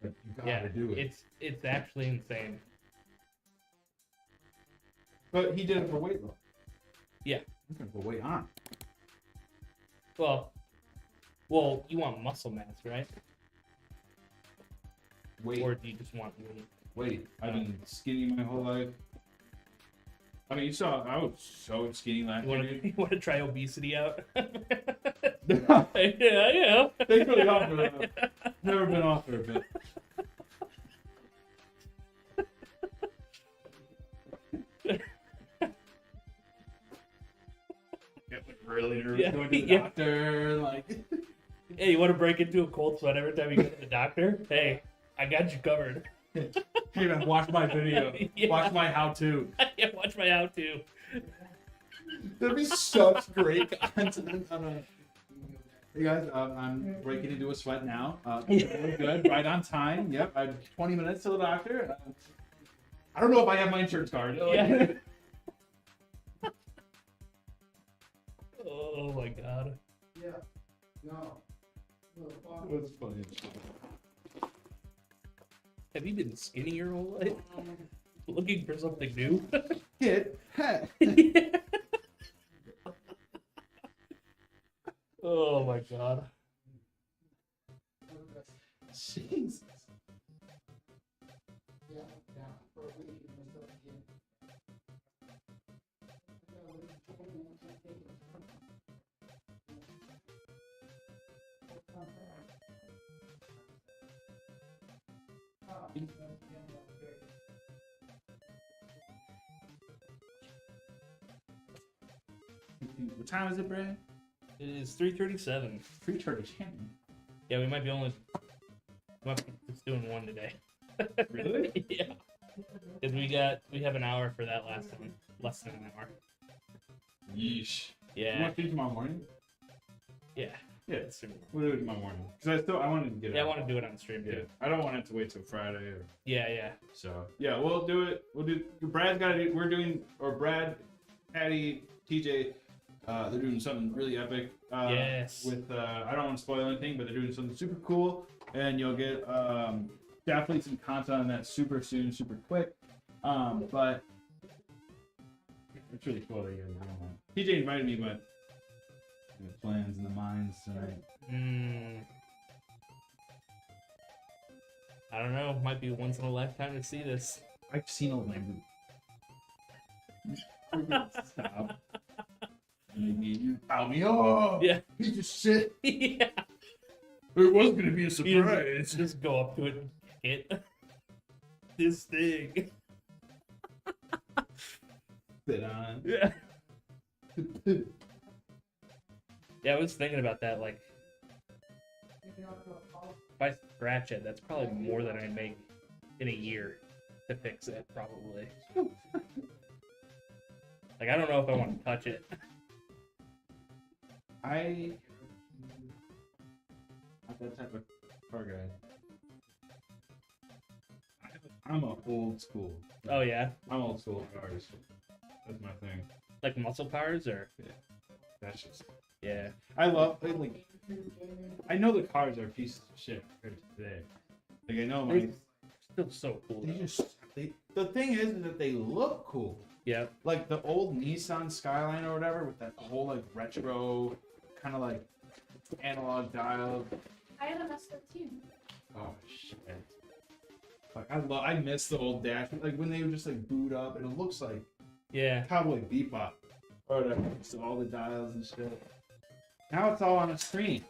Like, you gotta Yeah, do it. it's actually insane. But he did it for weight loss. Yeah. For weight on. Well, you want muscle mass, right? Weight. Or do you just want weight? Wait, I've been skinny my whole life. I mean, you saw I was so skinny last You year. want dude. to you want to try obesity out? Thanks yeah. for the offer. Though. Never been off for a bit. Get like really nervous Yeah, going to the yeah. doctor. Like, Hey, you want to break into a cold sweat every time you go to the doctor? Hey, I got you covered. hey man, watch my video. Yeah. Watch my how-to. Yeah, watch my how-to. That'd be such great content. Hey guys, I'm breaking into a sweat now. Really good, right on time. Yep, I have 20 minutes to the doctor. I don't know if I have my insurance card. Yeah. Oh my god. Yeah. No. It was funny. Have you been skinny your whole life? Looking for something new? Hit. Oh my god. Jesus. What time is it, Brad? It is 3:37. 3:30. Yeah, we might be just doing one today. Really? Yeah. Because we have an hour for that last one. Less than an hour. Yeesh. You Yeah. want to do tomorrow morning? Yeah. Yeah, It's super. we'll do it tomorrow morning. Because I wanted to get it. Yeah, I out. want to do it on stream Yeah, too. I don't want it to wait till Friday. Or, Yeah. so yeah, we'll do it. We'll do. Brad's got to do. We're doing. Or Brad, Patty, TJ. They're doing something really epic. Yes. With I don't want to spoil anything, but they're doing something super cool, and you'll get definitely some content on that super soon, super quick. But it's really cool that you're doing that. TJ invited me, but I have plans in the minds tonight. I don't know. Might be once in a lifetime to see this. I've seen all my movies. Stop. You found me. Oh, Yeah. piece of shit. Yeah. It was gonna be a You surprise. just go up to it and hit this thing. Sit on. Yeah. Yeah, I was thinking about that. Like, if I scratch it, that's probably more than I make in a year to fix it, probably. Like, I don't know if I want to touch it. Not that type of car guy. I'm a old school. Oh yeah, I'm old school cars. That's my thing. like muscle cars or That's just. yeah. I love like. I know the cars are pieces of shit compared to today. Like I know my. They still so cool. They Though. just. The thing is that they look cool. Yeah. Like the old Nissan Skyline or whatever with that whole like retro kind of like analog dial. I had a S13. Oh shit. Like I miss the old dash. Like when they would just like boot up and it looks like Yeah. Cowboy Bebop or whatever. So all the dials and shit. Now it's all on a screen.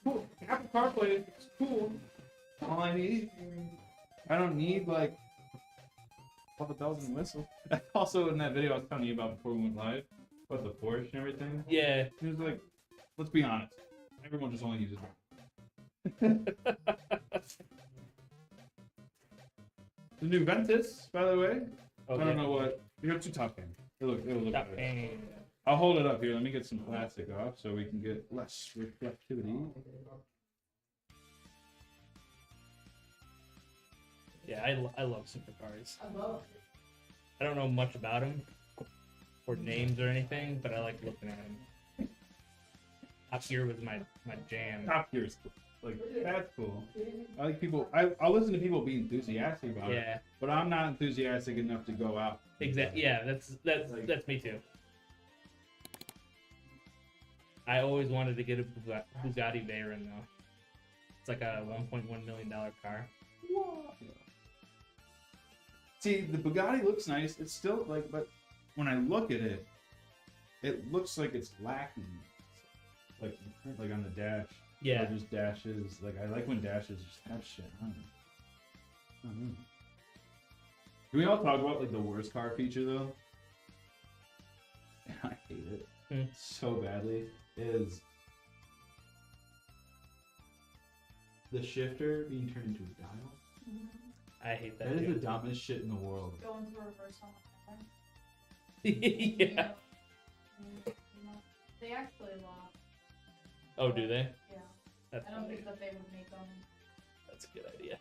Cool. Apple CarPlay is cool. All I need. I don't need like all the bells and whistles. Also in that video I was telling you about before we went live, about the Porsche and everything. Yeah. It was like, let's be honest. Everyone just only uses one. The new Ventus, by the way. Okay. I don't know what. You're too top end. It'll look Stop better. paying. I'll hold it up here. Let me get some plastic off so we can get less reflectivity. Yeah, I love supercars. I love I don't know much about them or names or anything, but I like looking at them. Top Gear was my jam. Top Gear is cool. Like, that's cool. I like people. I'll listen to people be enthusiastic about it, Yeah, but I'm not enthusiastic enough to go out. exactly. Yeah, that's me too. I always wanted to get a Bugatti Veyron though. It's like a $1.1 million car. See, the Bugatti looks nice. It's still like, but when I look at it, it looks like it's lacking. Like on the dash. Yeah. Or just dashes. Like I like when dashes just have shit on them. I don't know. Can we all talk about like the worst car feature though? I hate it so badly. Is the shifter being turned into a dial? I hate that. That is the too. dumbest shit in the world. going to reverse on my car. Yeah. They actually laugh. Oh, do they? Yeah. That's I don't funny. think that they would make them. That's a good idea.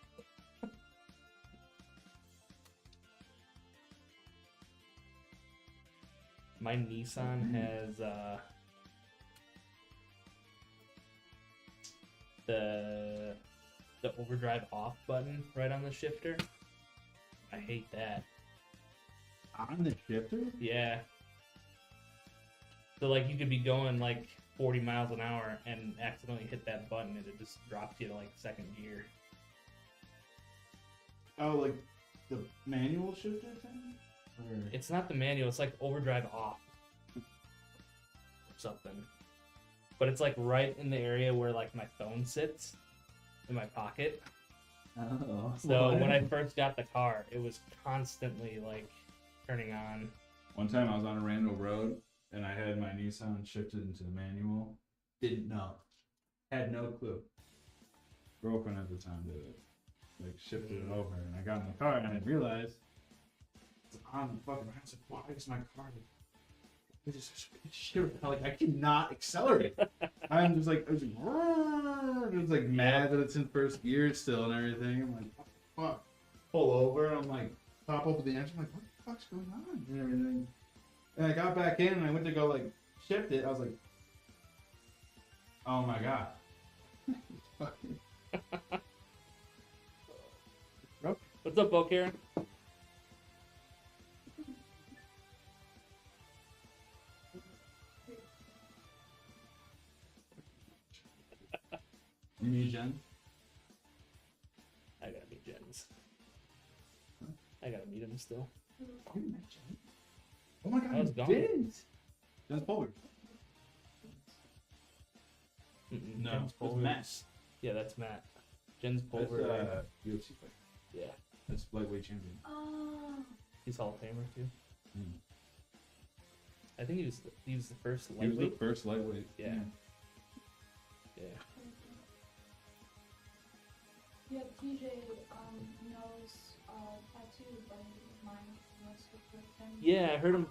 My Nissan has the overdrive off button right on the shifter. I hate that. On the shifter? Yeah. So like you could be going like 40 miles an hour and accidentally hit that button and it just drops you to like second gear. Oh, like the manual shifter thing? Or... It's not the manual, it's like overdrive off. Or something. But it's like right in the area where like my phone sits in my pocket. Oh. So when I first got the car, it was constantly like turning on. One time I was on a random road and I had my Nissan shifted into the manual. Didn't know. Had no clue. Girlfriend at the time did it. Like shifted it over and I got in the car and I realized it's on the fucking I was like, why is my car like, it's just shit. Like I cannot accelerate. I'm just like, it was like mad that it's in first gear still and everything. I'm like, what the fuck? Pull over and I'm like, pop over the engine. I'm like, what the fuck's going on? And everything. And I got back in and I went to go like shift it. I was like, oh my god. What's up, Bo Karen? You need Jen? I gotta meet Jens. I gotta meet him still. Oh my god, I was you gone. didn't. Jen's Polar. Mm-mm, No, Jens it's Pulver. Matt. Yeah, that's Matt. Jens That's Pulver. UFC fight. Yeah, That's lightweight champion. Oh. he's Hall of Famer too. Mm. I think he was the first He was the lightweight. first lightweight. Yeah. Yeah. Yeah, TJ knows tattoo, but mine was with him. Yeah, I heard him.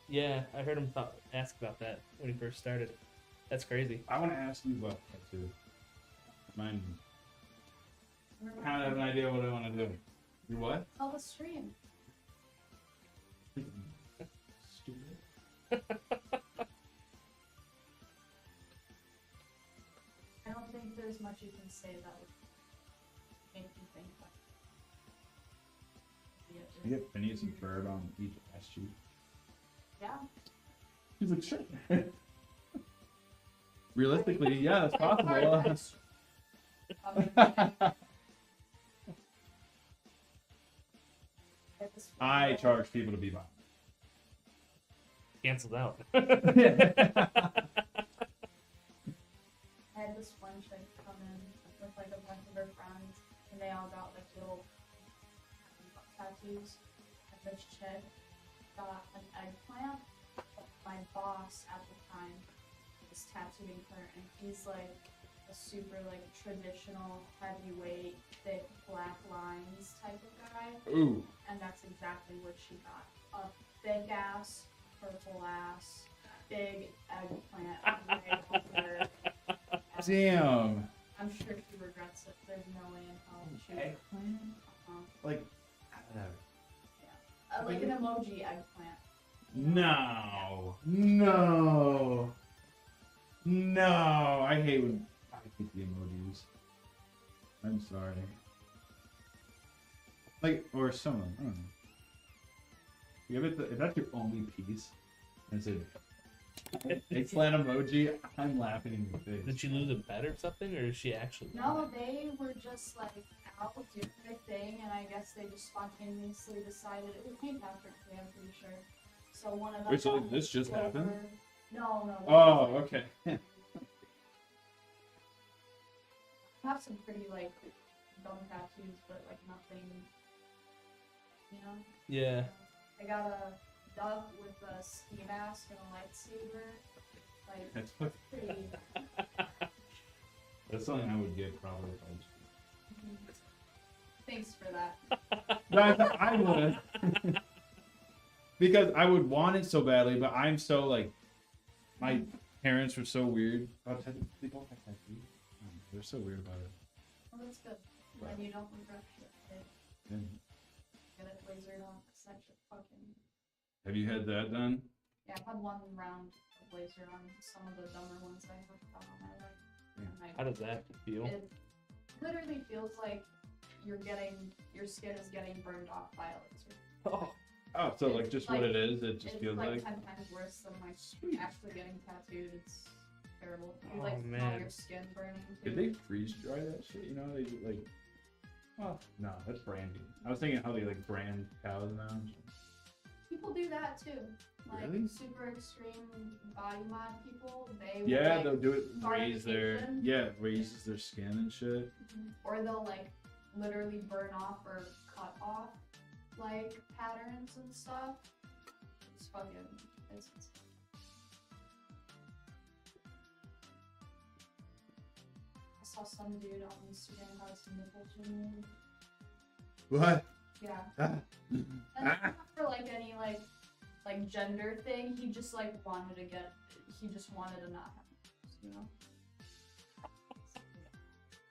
Yeah, I heard him ask about that when he first started. That's crazy. I want to ask you about that too. Mine. I kind of have an idea what I want to do. You what? Tell the stream. Stupid. I don't think there's much you can say that would make you think that. You get Phineas and Ferb on each ass cheek. Yeah. He's like, sure. Realistically, yeah, that's possible. I charge people to be violent. Canceled out. I had this one chick come in with like a bunch of her friends, and they all got like little tattoos. And this chick got an eggplant. My boss at the time was tattooing her, and he's like a super like traditional, heavyweight, thick black lines type of guy. Ooh. And that's exactly what she got. A thick ass, purple ass, big eggplant right over. Damn. I'm sure she regrets it. There's no way in hell she would. Eggplant? Like, Like an emoji eggplant. no. No. No. I hate the emojis. I'm sorry. Like, or someone, I don't know. You have it, if that's your only piece, and it's an eggplant emoji, I'm laughing in your face. Did she lose a bet or something, or is she actually? No, they were just like out doing their thing, and I guess they just spontaneously decided it was St. Patrick's Day, I'm pretty sure. So one of them. Wait, so this just over- happened? No, no. Oh, okay. I have some pretty like dumb tattoos, but like nothing. You know. Yeah. I got a duck with a ski mask and a lightsaber. Like That's, pretty. that's something I would get probably. Thanks for that. I would. Because I would want it so badly, but I'm so like, my parents were so weird. They both have tattoos. They're so weird about it. Well, that's good. And you don't regret shit. Right? Yeah. Get it lasered on. Such a fucking. Have you had that done? Yeah, I've had one round of laser on some of the dumber ones I have done on my leg. And How does that feel? it literally feels like your skin is getting burned off by a laser. Oh, Oh, so like just what it is, it just It's feels like like. 10 times worse than like actually getting tattooed. It's terrible. You Oh, like smell man. your skin burning too. Did they freeze dry that shit? You know, they do, like. Oh no, that's branding. I was thinking how they like brand cows now. People do that too. Like Really? super extreme body mod people, they will, Yeah, like, they'll do it. Raise their scarification. raises their skin and shit. or they'll like literally burn off or cut off like patterns and stuff. It's fucking. It's I saw some dude on Instagram had some nipples removed. What? Yeah. Ah. And it's not for like any like gender thing. He just like wanted to not have nipples, you know?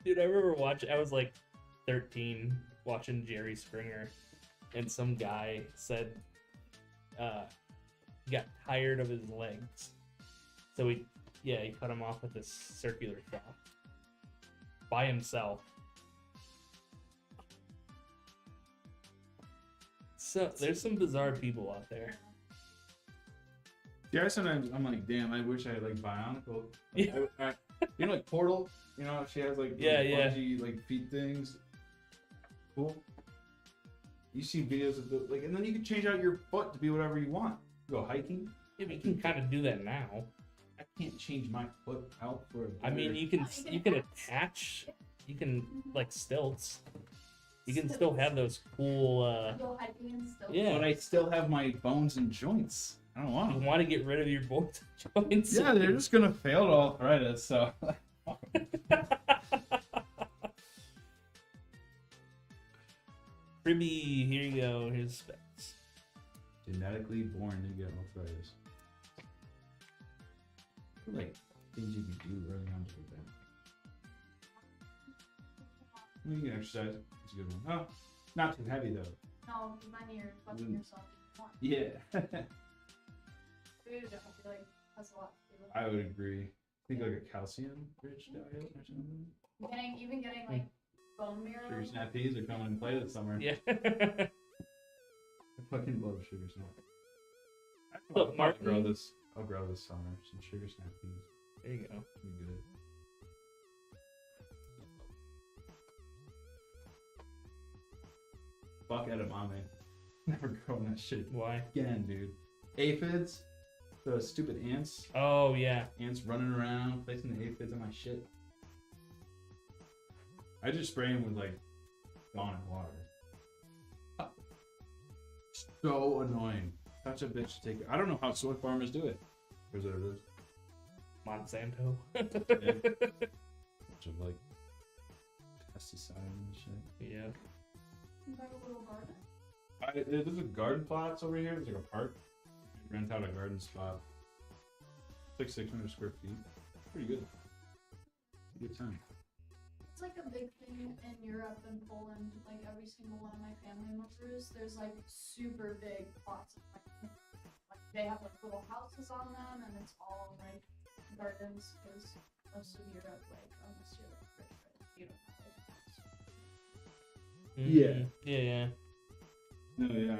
dude, I remember watching. I was like 13, watching Jerry Springer, and some guy said, he got tired of his legs, so he cut him off with this circular saw by himself. So there's some bizarre people out there. Yeah, sometimes I'm like, damn, I wish I had like bionicle. Yeah. You know, like Portal. You know, she has like Yeah, those yeah. bungee, like feet things. Cool. You see videos of the like, and then you can change out your foot to be whatever you want. Go hiking. Yeah, but you can kind of do that now. I can't change my foot out for. I mean, you can attach, you can like stilts. You can still have those cool. Go hiking and still. Yeah. But I still have my bones and joints. I don't want You them. want to get rid of your bones and joints? Yeah, they're just gonna fail to arthritis. So. Pribby, here you go. Here's specs. Genetically born to get arthritis. Like things you can do early on to prevent. You can exercise. It's a good one. Oh, not too heavy though. No, then you're fucking yourself more. Yeah. Food, I feel like, has a lot to do with it. I would agree. I think like a calcium-rich diet or something. Even getting like bone marrow. Sugar snap peas are coming in play this summer. Yeah. I fucking love sugar snap. Look, I'll Martin- grow this. I'll grow this summer some sugar snap peas. There you go. Be good. Fuck edamame. Never growing that shit Why? again, dude. Aphids, the stupid ants. Oh yeah. Ants running around, placing the aphids on my shit. I just spray them with like Dawn and water. So annoying. Such a bitch to take. I don't know how soy farmers do it. Here's what it is. Monsanto. Yeah. Bunch of like pesticide and shit. Yeah. You have a little garden. There's a garden plots over here. There's like a park. You rent out a garden spot. It's like 600 square feet. Pretty good. Good time. It's like a big thing in Europe and Poland. Like every single one of my family members, there's like super big plots of like they have like little houses on them, and it's all like gardens because most of Europe, like unless you're like rich, you don't have like a house. Yeah. Yeah, yeah. No, yeah, I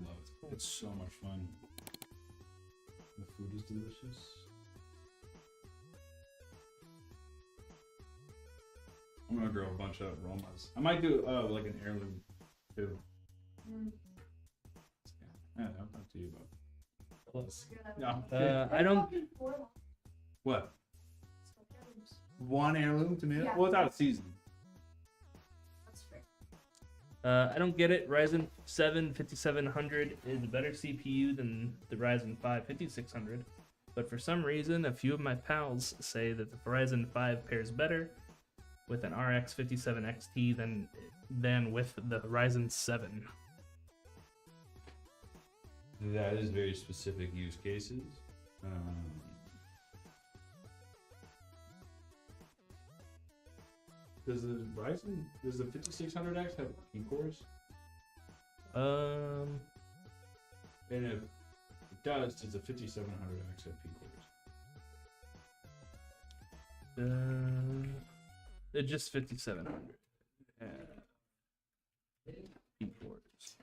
love it. It's so much fun. The food is delicious. I'm gonna grow a bunch of aromas. I might do like an heirloom too. Yeah, I'll talk to you about this. No. I don't. What? One heirloom tomato? Yeah. Well, it's out of season. That's fair. I don't get it. Ryzen 7 5700 is a better CPU than the Ryzen 5 5600, but for some reason, a few of my pals say that the Ryzen 5 pairs better with an RX 57 XT than with the Ryzen 7. That is very specific use cases. Does the 5600X have P cores? Um, And if it does the 5700X have P cores? it's just 5700. P cores.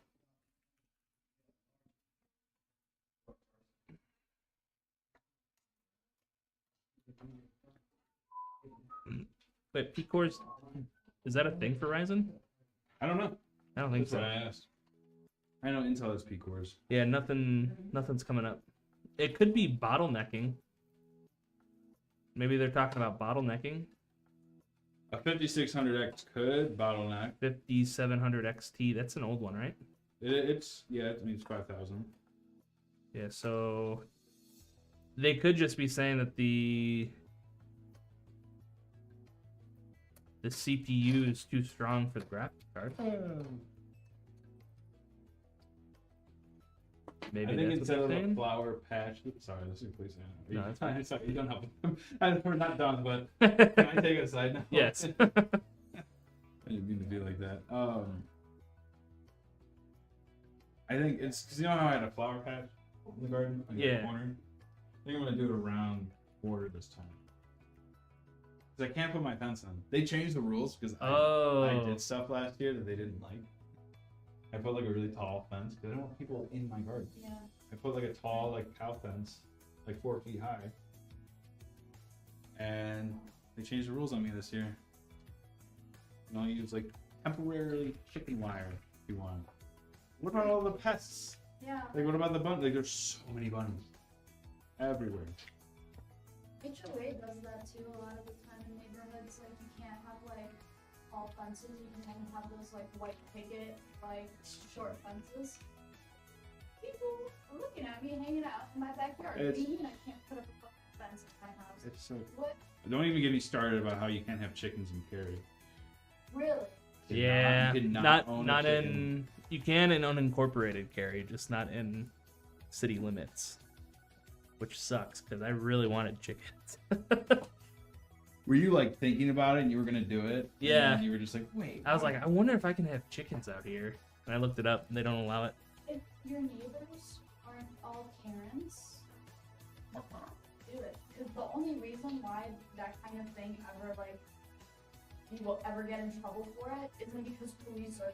Wait, P cores, is that a thing for Ryzen? I don't know. I don't think That's what so. I asked. I know Intel has P cores. Yeah, nothing's coming up. It could be bottlenecking. Maybe they're talking about bottlenecking. A 5600X could bottleneck. 5700 XT, that's an old one, right? It means 5000. Yeah, so they could just be saying that the CPU is too strong for the graphics card. Maybe I think that's instead what of they're a saying. flower patch. Sorry, this is please. No, that's fine. Sorry, you don't help. We're not done, but can I take it aside now? Yes. I didn't mean to be like that. I think it's because you know how I had a flower patch in the garden, like in the Yeah. corner. I think I'm gonna do it around border this time. Because I can't put my fence in. They changed the rules because I did stuff last year that they didn't like. I put like a really tall fence because I don't want people in my garden. Yeah. I put like a tall like cow fence, like 4 feet high. And they changed the rules on me this year. And I'll use like temporarily chicken wire if you want. What about all the pests? Yeah. Like what about the bunnies? Like there's so many bunnies everywhere. HOA does that too a lot of the time in neighborhoods. Like you can't have like all fences. You can only have those like white picket, like short fences. People are looking at me hanging out in my backyard. What do you mean I can't put up a fucking fence in my house? It's so. What? Don't even get me started about how you can't have chickens in Cary. Really? Yeah, You cannot not own a not chicken. You can in unincorporated carry, just not in city limits, which sucks because I really wanted chickens. Were you like thinking about it and you were gonna do it? Yeah. And you were just like, wait. I was like, I wonder if I can have chickens out here. And I looked it up, and they don't allow it. If your neighbors aren't all Karens, do it. Because the only reason why that kind of thing ever, like, you will ever get in trouble for it isn't because police are,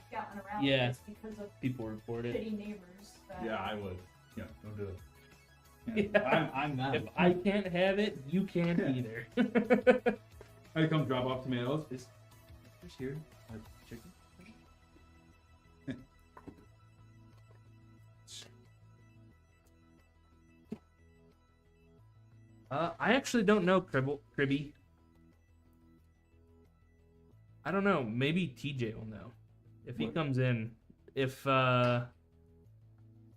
scouting around. Yeah. It's because of People report it. shitty neighbors. That, Yeah, I would. Yeah, don't do it. Yeah. I'm not. If I can't have it, you can't either. I come drop off tomatoes. Is here a chicken? I actually don't know, Cribby. I don't know. Maybe TJ will know if he What? comes in. If why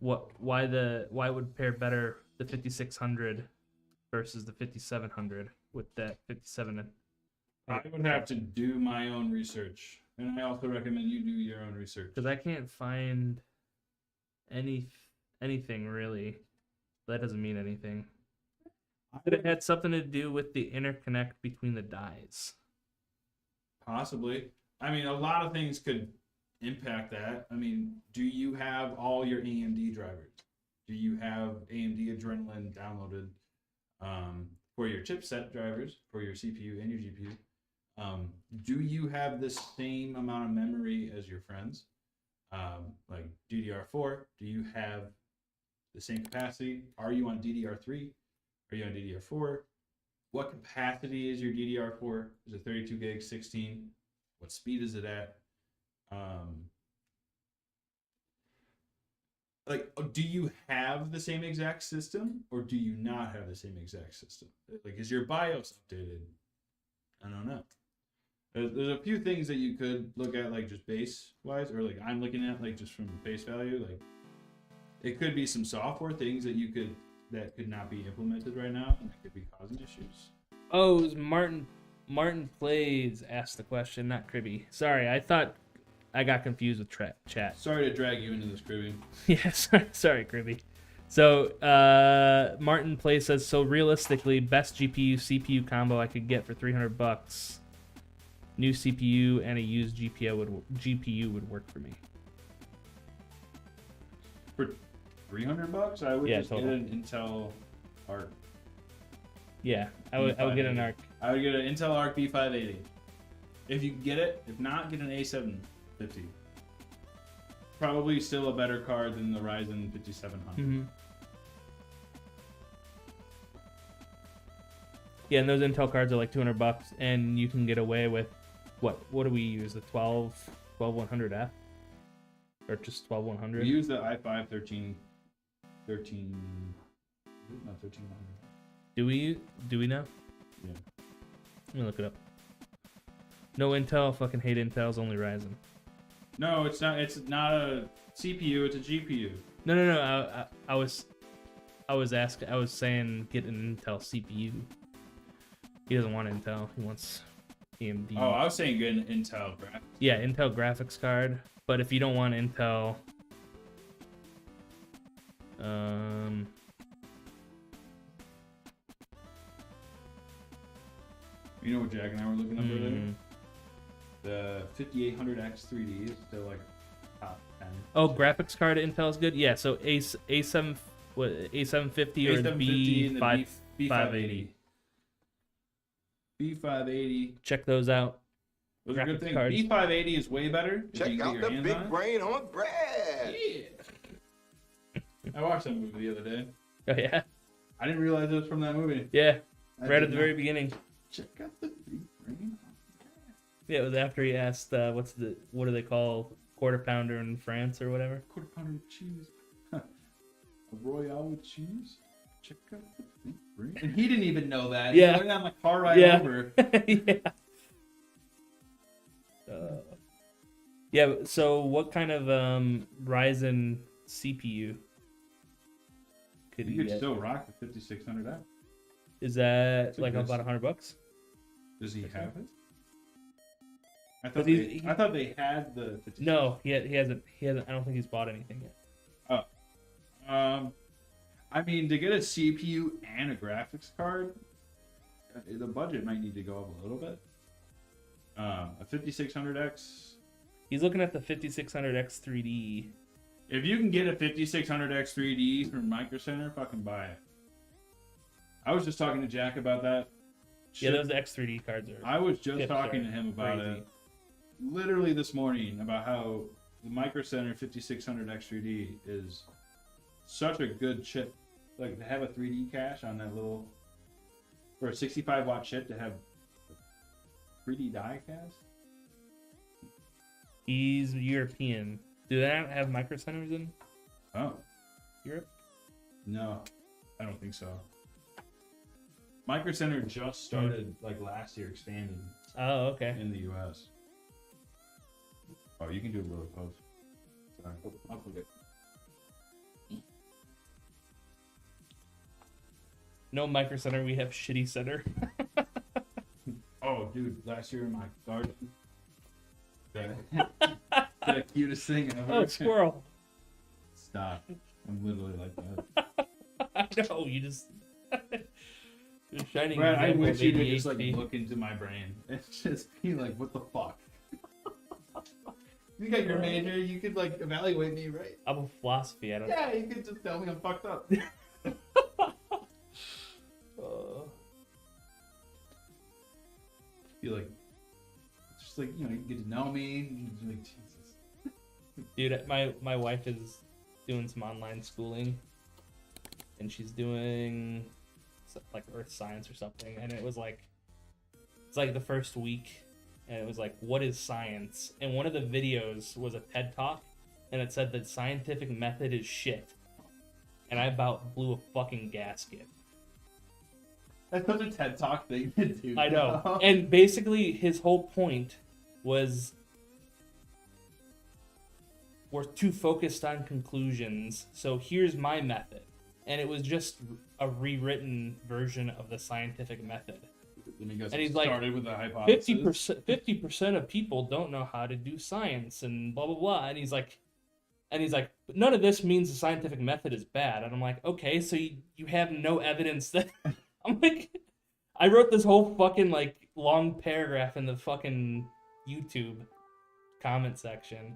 it would pair better the 5600 versus the 5700 with that 57. I would have to do my own research, and I also recommend you do your own research. Because I can't find anything really. That doesn't mean anything. Could it had something to do with the interconnect between the dies? Possibly. I mean, a lot of things could impact that. I mean, do you have all your AMD drivers? Do you have AMD Adrenalin downloaded for your chipset drivers, for your CPU and your GPU? Do you have the same amount of memory as your friends? Like DDR4, do you have the same capacity? Are you on DDR3? Are you on DDR4? What capacity is your DDR4? Is it 32 gigs, 16? What speed is it at? Do you have the same exact system, or do you not have the same exact system? Like, is your BIOS updated? I don't know. There's a few things that you could look at, like just base wise, or like I'm looking at, like just from base value. Like, it could be some software things that could not be implemented right now, and that could be causing issues. Oh, it was Martin Plays asked the question, not Cribby. Sorry, I thought I got confused with chat. Sorry to drag you into this, Cribby. Yeah, sorry, Cribby. So, Martin Plays says, so realistically, best GPU CPU combo I could get for $300. New CPU and a used GPU would work for me. For $300, I would just total. get an Intel Arc. Yeah, I would get an ARC. I would get an Intel Arc B580. If you can get it, if not, get an A750. Probably still a better card than the Ryzen 5700. Mm-hmm. Yeah, and those Intel cards are like $200, and you can get away with what do we use? The 12100F, or just 12100? We use the i5 13. No, 1300. Do we know? Yeah. Let me look it up. No Intel. Fucking hate Intel's only Ryzen. No, it's not. It's not a CPU. It's a GPU. No. I was saying get an Intel CPU. He doesn't want Intel. He wants AMD. Oh, I was saying get an Intel graphics. Yeah, Intel graphics card. But if you don't want Intel, You know what Jack and I were looking up earlier? The 5800X 3D is still like top 10. Oh, graphics card Intel is good. Yeah, so A750 or the A750 and the B580. B580. Check those out. Those are good Graphics things. cards. B580 is way better. if Check you can out get the your hands big on it. brain on bread. Yeah. I watched that movie the other day. Oh yeah, I didn't realize it was from that movie. yeah. I Right did at the not. very beginning. Check out the big brain. Yeah, it was after he asked, what do they call quarter pounder in France or whatever? Quarter pounder with cheese. A Royale with cheese. Check out the big brain. And he didn't even know that. Yeah. He learned on the car ride Yeah. over. Yeah. Yeah. So, what kind of Ryzen CPU could You you could get? still rock the 5600F. Is that It's a like good- about $100? Does he have it? I thought He's- I thought they had the 56. No, he hasn't. He hasn't. I don't think he's bought anything yet. I mean, to get a CPU and a graphics card, the budget might need to go up a little bit. A 5600X. He's looking at the 5600X 3D. If you can get a 5600X 3D from Micro Center, fucking buy it. I was just talking to Jack about that. Yeah, those X3D cards are. I was just chips talking are to him about crazy. it literally this morning, about how the Micro Center 5600X 3D is such a good chip. Like, to have a 3D cache on that little, for a 65-watt chip, to have 3D die cast. He's European. Do they not have micro centers in Oh, Europe? no, I don't think so. Micro Center just started like last year, expanding Oh, okay. in the US. Oh, you can do it really close. Sorry, I'll forget. No micro center. We have shitty center. Oh, dude, last year in my garden, the cutest thing ever. Oh, squirrel. Stop! I'm literally like that. I know. You just. You're shining. Brad, I example wish of you could just like ADHD. look into my brain and just be like, "What the fuck?" You got your major. You could like evaluate me, right? I'm a philosophy. I don't. Yeah, you could just tell me I'm fucked up. Be like, just like, you know, you get to know me. And you're like, Jesus. Dude, my wife is doing some online schooling, and she's doing like earth science or something, and it's like the first week, and it was like, what is science? And one of the videos was a TED talk, and it said that scientific method is shit, and I about blew a fucking gasket. That's such a TED Talk thing to do. I know. And basically his whole point was we're too focused on conclusions, so here's my method. And it was just a rewritten version of the scientific method. And he's like, started with the hypothesis. 50% of people don't know how to do science and blah blah blah. And he's like, but none of this means the scientific method is bad. And I'm like, okay, so you have no evidence that. I'm like, I wrote this whole fucking like long paragraph in the fucking YouTube comment section,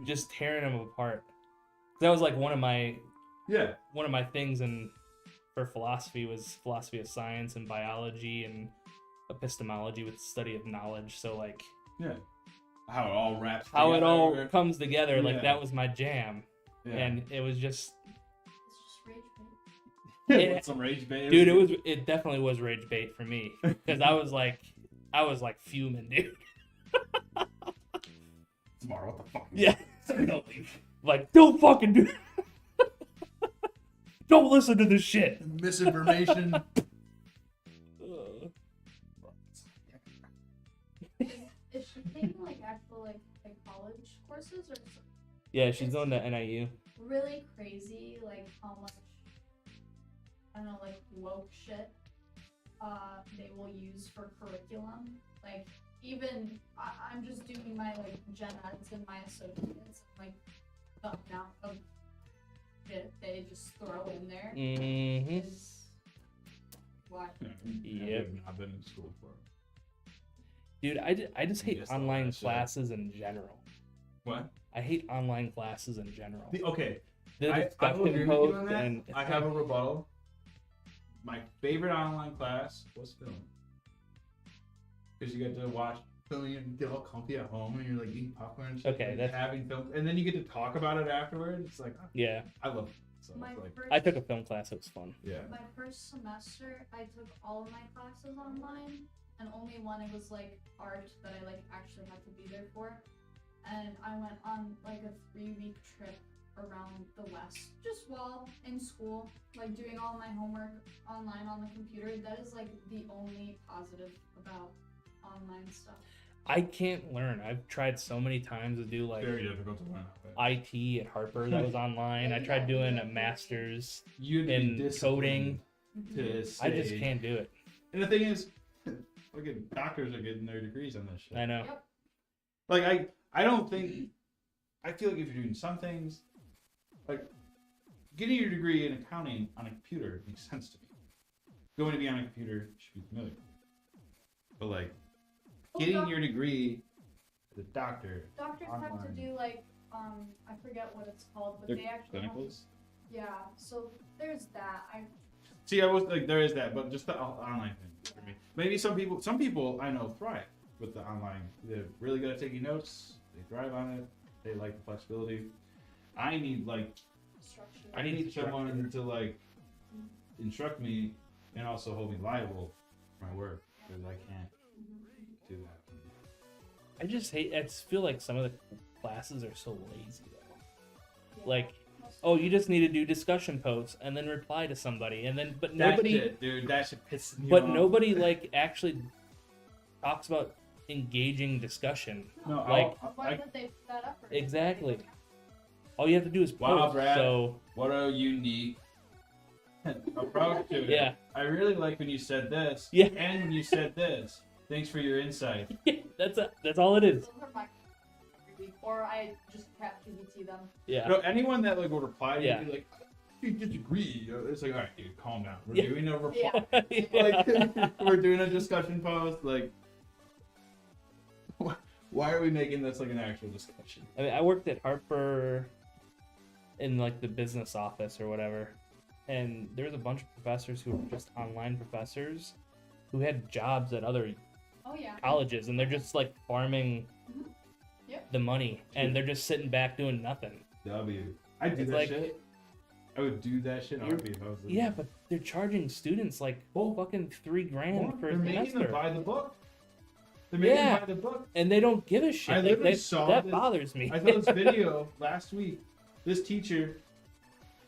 just tearing them apart. That was like one of my things for philosophy was philosophy of science and biology and epistemology with the study of knowledge. So like, yeah, how it all wraps. how it all together. comes together. Like Yeah. that was my jam, Yeah. and it was just. It's just rage bait. With some rage bait. Dude, it definitely was rage bait for me because I was like fuming, dude. Tomorrow, what the fuck? Yeah, like don't fucking do. Don't listen to this shit. Misinformation. Is she taking like actual like college courses or something? Yeah, she's going to NIU. Really crazy like how much I don't know like woke shit they will use for curriculum. Like even I'm just doing my like gen eds and my associates, like the amount of shit they just throw in there Mm-hmm. is what. Yep. I've been in school for. Dude, I just hate Just all online that shit. classes in general. What? I hate online classes in general. Okay. The I will agree discussion with you post on that. and I have a rebuttal. My favorite online class was film. Because you get to watch film and you get all comfy at home and you're like eating popcorn and shit. Okay, and that's- having film. And then you get to talk about it afterwards. It's like, yeah, I love it. So My it's like, first, I took a film class. It was fun. yeah. my first semester, I took all of my classes online, and only one it was like art that I like actually had to be there for. And I went on like a 3-week trip around the West, just while in school, like doing all my homework online on the computer. That is like the only positive about online stuff. I can't learn. I've tried so many times to do like Very difficult to learn. IT at Harper that was online. I tried doing a master's You in coding. to I just say- can't do it. And the thing is, fucking doctors are getting their degrees on this shit. I know. Yep. Like I don't think. I feel like if you're doing some things, like getting your degree in accounting on a computer makes sense to me. Going to be on a computer should be familiar. But like getting your degree as a doctor. Doctors have to online. do like I forget what it's called, but They're they actually have to, clinicals. yeah. So there's that. See, I was like, there is that, but just the online thing for me. Maybe some people I know thrive with the online. They're really good at taking notes. They thrive on it. They like the flexibility. I need Structure. I need someone to like instruct me and also hold me liable for my work because I can't do that. I just hate. I just feel like some of the classes are so lazy though. Yeah. Like, oh, you just need to do discussion posts and then reply to somebody, and then but That nobody, shit, dude, that should piss me but off. nobody like actually talks about engaging discussion. No, like Why did they put that up? Or exactly. All you have to do is post. Wow, Brad. So What a unique approach to it. yeah, I really like when you said this. Yeah. And when you said this. Thanks for your insight. that's all it is. Those are my every week, or I just chat GPT them. Yeah. No, anyone that like will reply to Yeah. you like, you disagree. It's like, all right, dude, calm down. We're Yeah. doing a reply. Yeah. Like, we're doing a discussion post. Like, why are we making this like an actual discussion? I mean, I worked at Harper in like the business office or whatever, and there was a bunch of professors who were just online professors who had jobs at other Oh yeah. colleges, and they're just like farming Mhm. Yep. the money, and they're just sitting back doing nothing. W. I do It's that like- shit. I would do that shit. I would be opposed to Yeah, that. but they're charging students like fucking $3,000 for They're a making them semester, buy the book. They're making Yeah. them buy the book. and they don't give a shit. I Like, literally that saw that this- bothers me. I saw this video last week. This teacher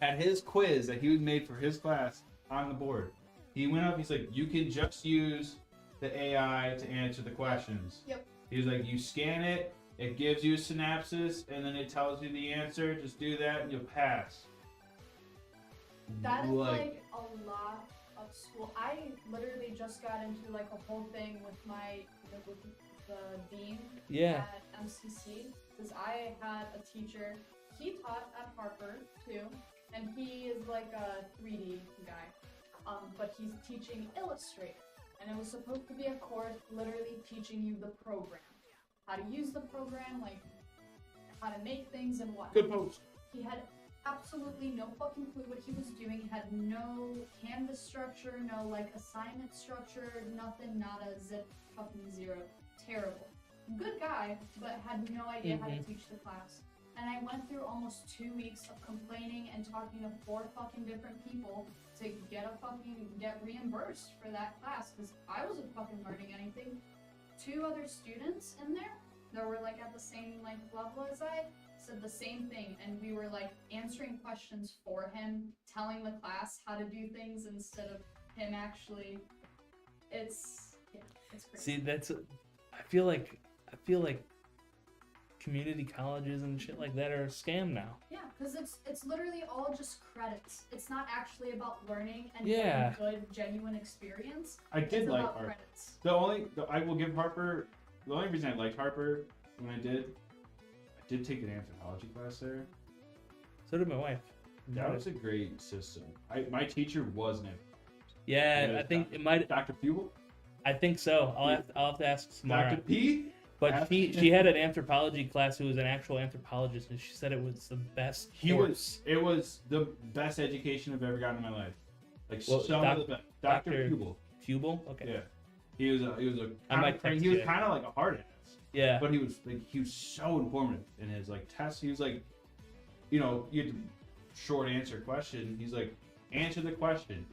had his quiz that he would made for his class on the board. He went up, he's like, you can just use the AI to answer the questions. Yep. He was like, you scan it, it gives you a synopsis, and then it tells you the answer. Just do that and you'll pass. That is like a lot of school. I literally just got into like a whole thing with with the dean Yeah. at MCC because I had a teacher. He taught at Harper too, and he is like a 3D guy, but he's teaching Illustrator, and it was supposed to be a course literally teaching you the program, how to use the program, like how to make things and what. Good post. He had absolutely no fucking clue what he was doing. He had no Canvas structure, no like assignment structure, nothing, not a zip, fucking zero. Terrible. Good guy, but had no idea how to Mhm. teach the class. And I went through almost 2 weeks of complaining and talking to 4 fucking different people to get reimbursed for that class because I wasn't fucking learning anything. 2 other students in there that were like at the same like level as I said the same thing, and we were like answering questions for him, telling the class how to do things instead of him actually. It's crazy. See, that's. I feel like community colleges and shit like that are a scam now. Yeah, because it's literally all just credits. It's not actually about learning and Yeah. getting good, genuine experience. I did It's like about Harper. credits. I will give Harper, the only reason I liked Harper when I did take an anthropology class there. So did my wife. That was a great system. My teacher was an Yeah, Yeah, I think it might. Dr. Pubel. I think so. I'll have to ask Samara. Dr. P. But she had an anthropology class who was an actual anthropologist, and she said it was the best. course. It was the best education I've ever gotten in my life. Like Well, some of the best. Dr. Pubel. Pupil? Okay. Yeah. He was I might text he was you. kind of like a hard ass. Yeah. But he was so informative in his like tests. He was like, you had to short answer question. He's like, answer the question.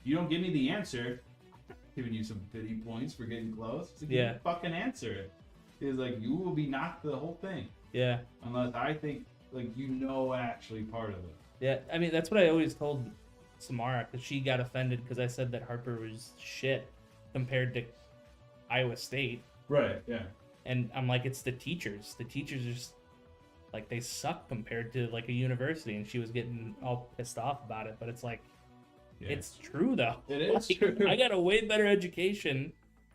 You don't give me the answer, I'm giving you some pity points for getting close. He's like, Yeah. You fucking answer it. He's like, you will be knocked the whole thing Yeah. unless I think like actually part of it. Yeah. I mean, that's what I always told Samara, because she got offended because I said that Harper was shit compared to Iowa State. Right. Yeah. And I'm like, it's the teachers. The teachers are just like, they suck compared to like a university. And she was getting all pissed off about it. But it's like, Yeah. it's true though. It is Like, true. I got a way better education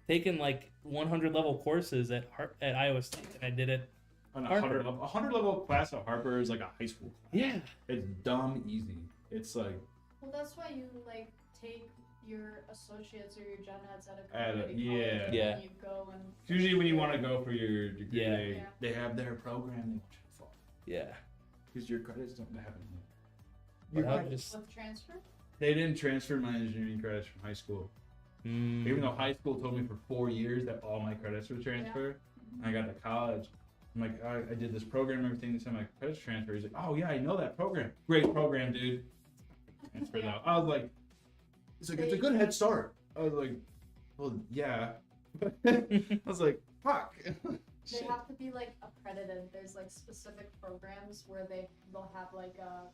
taken like 100 level courses at at Iowa State, and I did it. On a Harper. 100 level class at Harper is like a high school class. Yeah. It's dumb easy. It's like Well, that's why you like take your associates or your gen eds at a At a- community yeah. college, and Yeah. then you go and usually when you want to go for your degree, Yeah. Yeah. they have their program they want you to follow Yeah. because your credits don't have it. But I'll just. with transfer. They didn't transfer my engineering credits from high school. Mm, Even though high school told me for 4 years that all my credits would transfer, and I got to college. I'm like, I did this program and everything. This time my credits transfer. He's like, oh yeah, I know that program. Great program, dude. Transferred out. I was like, it's like it's a good head start. I was like, well, yeah. I was like, fuck. They have to be like accredited. There's like specific programs where they'll have like a,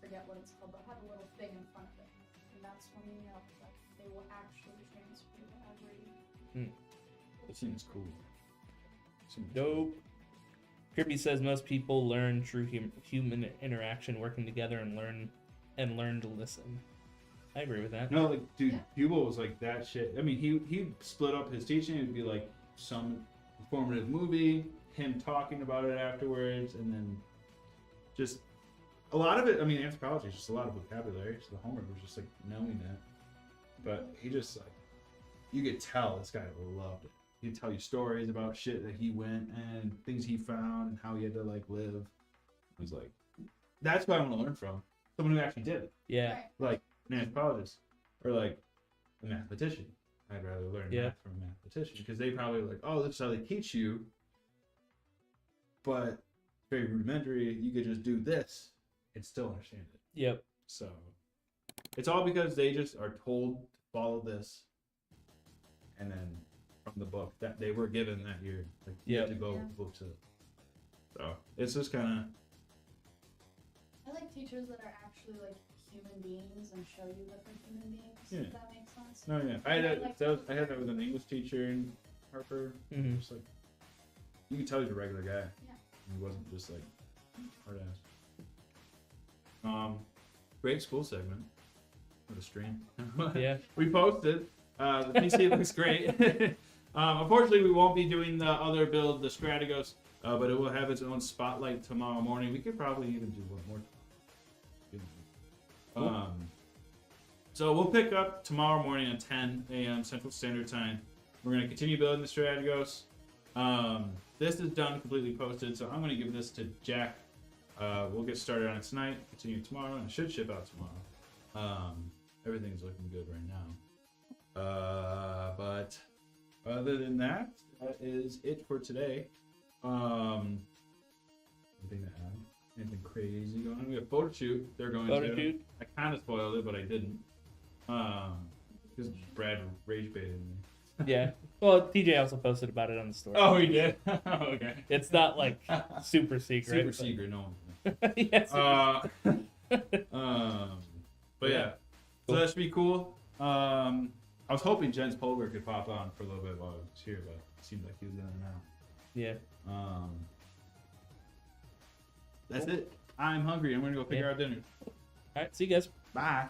forget what it's called. They'll have a little thing in front of it, and that's when you know like they will actually transfer whatever you. It seems cool. Dope. Kirby says most people learn through human interaction, working together, and learn to listen. I agree with that. No, like, dude, Yeah. Hubel was like that shit. I mean, he'd split up his teaching. It'd be like some informative movie, him talking about it afterwards, and then just a lot of it. I mean, anthropology is just a lot of vocabulary. So the homework was just like knowing it. But he just like, you could tell this guy loved it. He'd tell you stories about shit that he went and things he found and how he had to like live. I was like, that's what I want to learn from. Someone who actually did it. Yeah. Right. Like an anthropologist or like a mathematician. I'd rather learn math from a mathematician because they probably like, oh, this is how they teach you. But it's very rudimentary. You could just do this and still understand it. Yep. So it's all because they just are told to follow this, and then from the book that they were given that year, like you have to go with the book to. So it's just kind of. I like teachers that are actually like human beings and show you that they're human beings. Yeah. If that makes sense. No, yeah, I had that with an English teacher in Harper. Mhm. Just like you could tell he's a regular guy. Yeah. He wasn't just like hard ass. Great school segment for the stream. Yeah. We posted. The PC looks great. Unfortunately, we won't be doing the other build, the Strategos, but it will have its own spotlight tomorrow morning. We could probably even do one more. So we'll pick up tomorrow morning at 10 a.m. Central Standard Time. We're going to continue building the Strategos. This is done, completely posted, so I'm going to give this to Jack. We'll get started on it tonight, continue tomorrow, and it should ship out tomorrow. Everything's looking good right now. But other than that, that is it for today. Anything to add? Anything crazy going on? We have photo shoot. They're going Photo to. shoot. I kind of spoiled it, but I didn't. Because Brad rage baited me. Yeah. Well, TJ also posted about it on the story. Oh, he did? Okay. It's not like super secret. Super but- secret, no one. Yes. But yeah, so that should be cool. I was hoping Jens Polberg could pop on for a little bit while I was here, but it seemed like he was in and out. Yeah. That's it. I'm hungry. I'm gonna go figure out dinner. All right. See you guys. Bye.